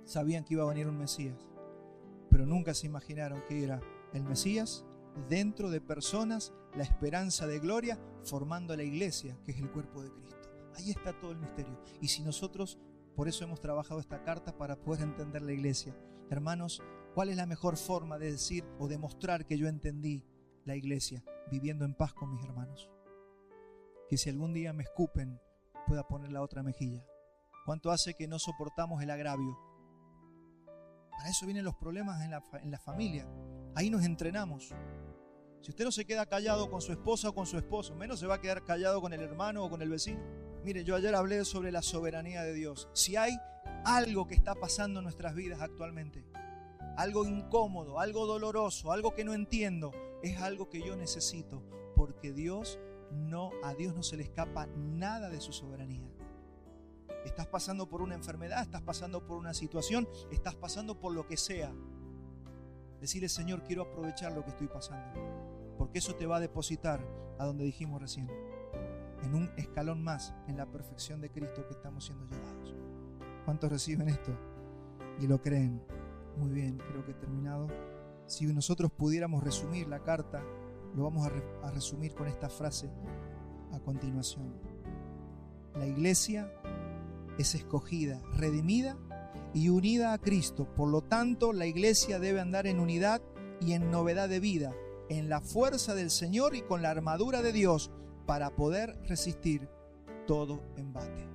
A: sabían que iba a venir un Mesías, pero nunca se imaginaron que era el Mesías dentro de personas, la esperanza de gloria, formando la iglesia, que es el cuerpo de Cristo. Ahí está todo el misterio. Y si nosotros, por eso hemos trabajado esta carta, para poder entender la iglesia. Hermanos, ¿cuál es la mejor forma de decir o demostrar que yo entendí la iglesia? Viviendo en paz con mis hermanos. Que si algún día me escupen, pueda poner la otra mejilla. ¿Cuánto hace que no soportamos el agravio? Para eso vienen los problemas en la familia. Ahí nos entrenamos. Si usted no se queda callado con su esposa o con su esposo, menos se va a quedar callado con el hermano o con el vecino. Mire, yo ayer hablé sobre la soberanía de Dios. Si hay algo que está pasando en nuestras vidas actualmente, algo incómodo, algo doloroso, algo que no entiendo, es algo que yo necesito, porque a Dios no se le escapa nada de su soberanía. Estás pasando por una enfermedad, estás pasando por una situación, estás pasando por lo que sea. Decirle, Señor, quiero aprovechar lo que estoy pasando, porque eso te va a depositar a donde dijimos recién, en un escalón más en la perfección de Cristo que estamos siendo llevados. ¿Cuántos reciben esto y lo creen? Muy bien, creo que he terminado. Si nosotros pudiéramos resumir la carta, lo vamos a resumir con esta frase a continuación. La iglesia es escogida, redimida y unida a Cristo. Por lo tanto, la iglesia debe andar en unidad y en novedad de vida, en la fuerza del Señor y con la armadura de Dios para poder resistir todo embate.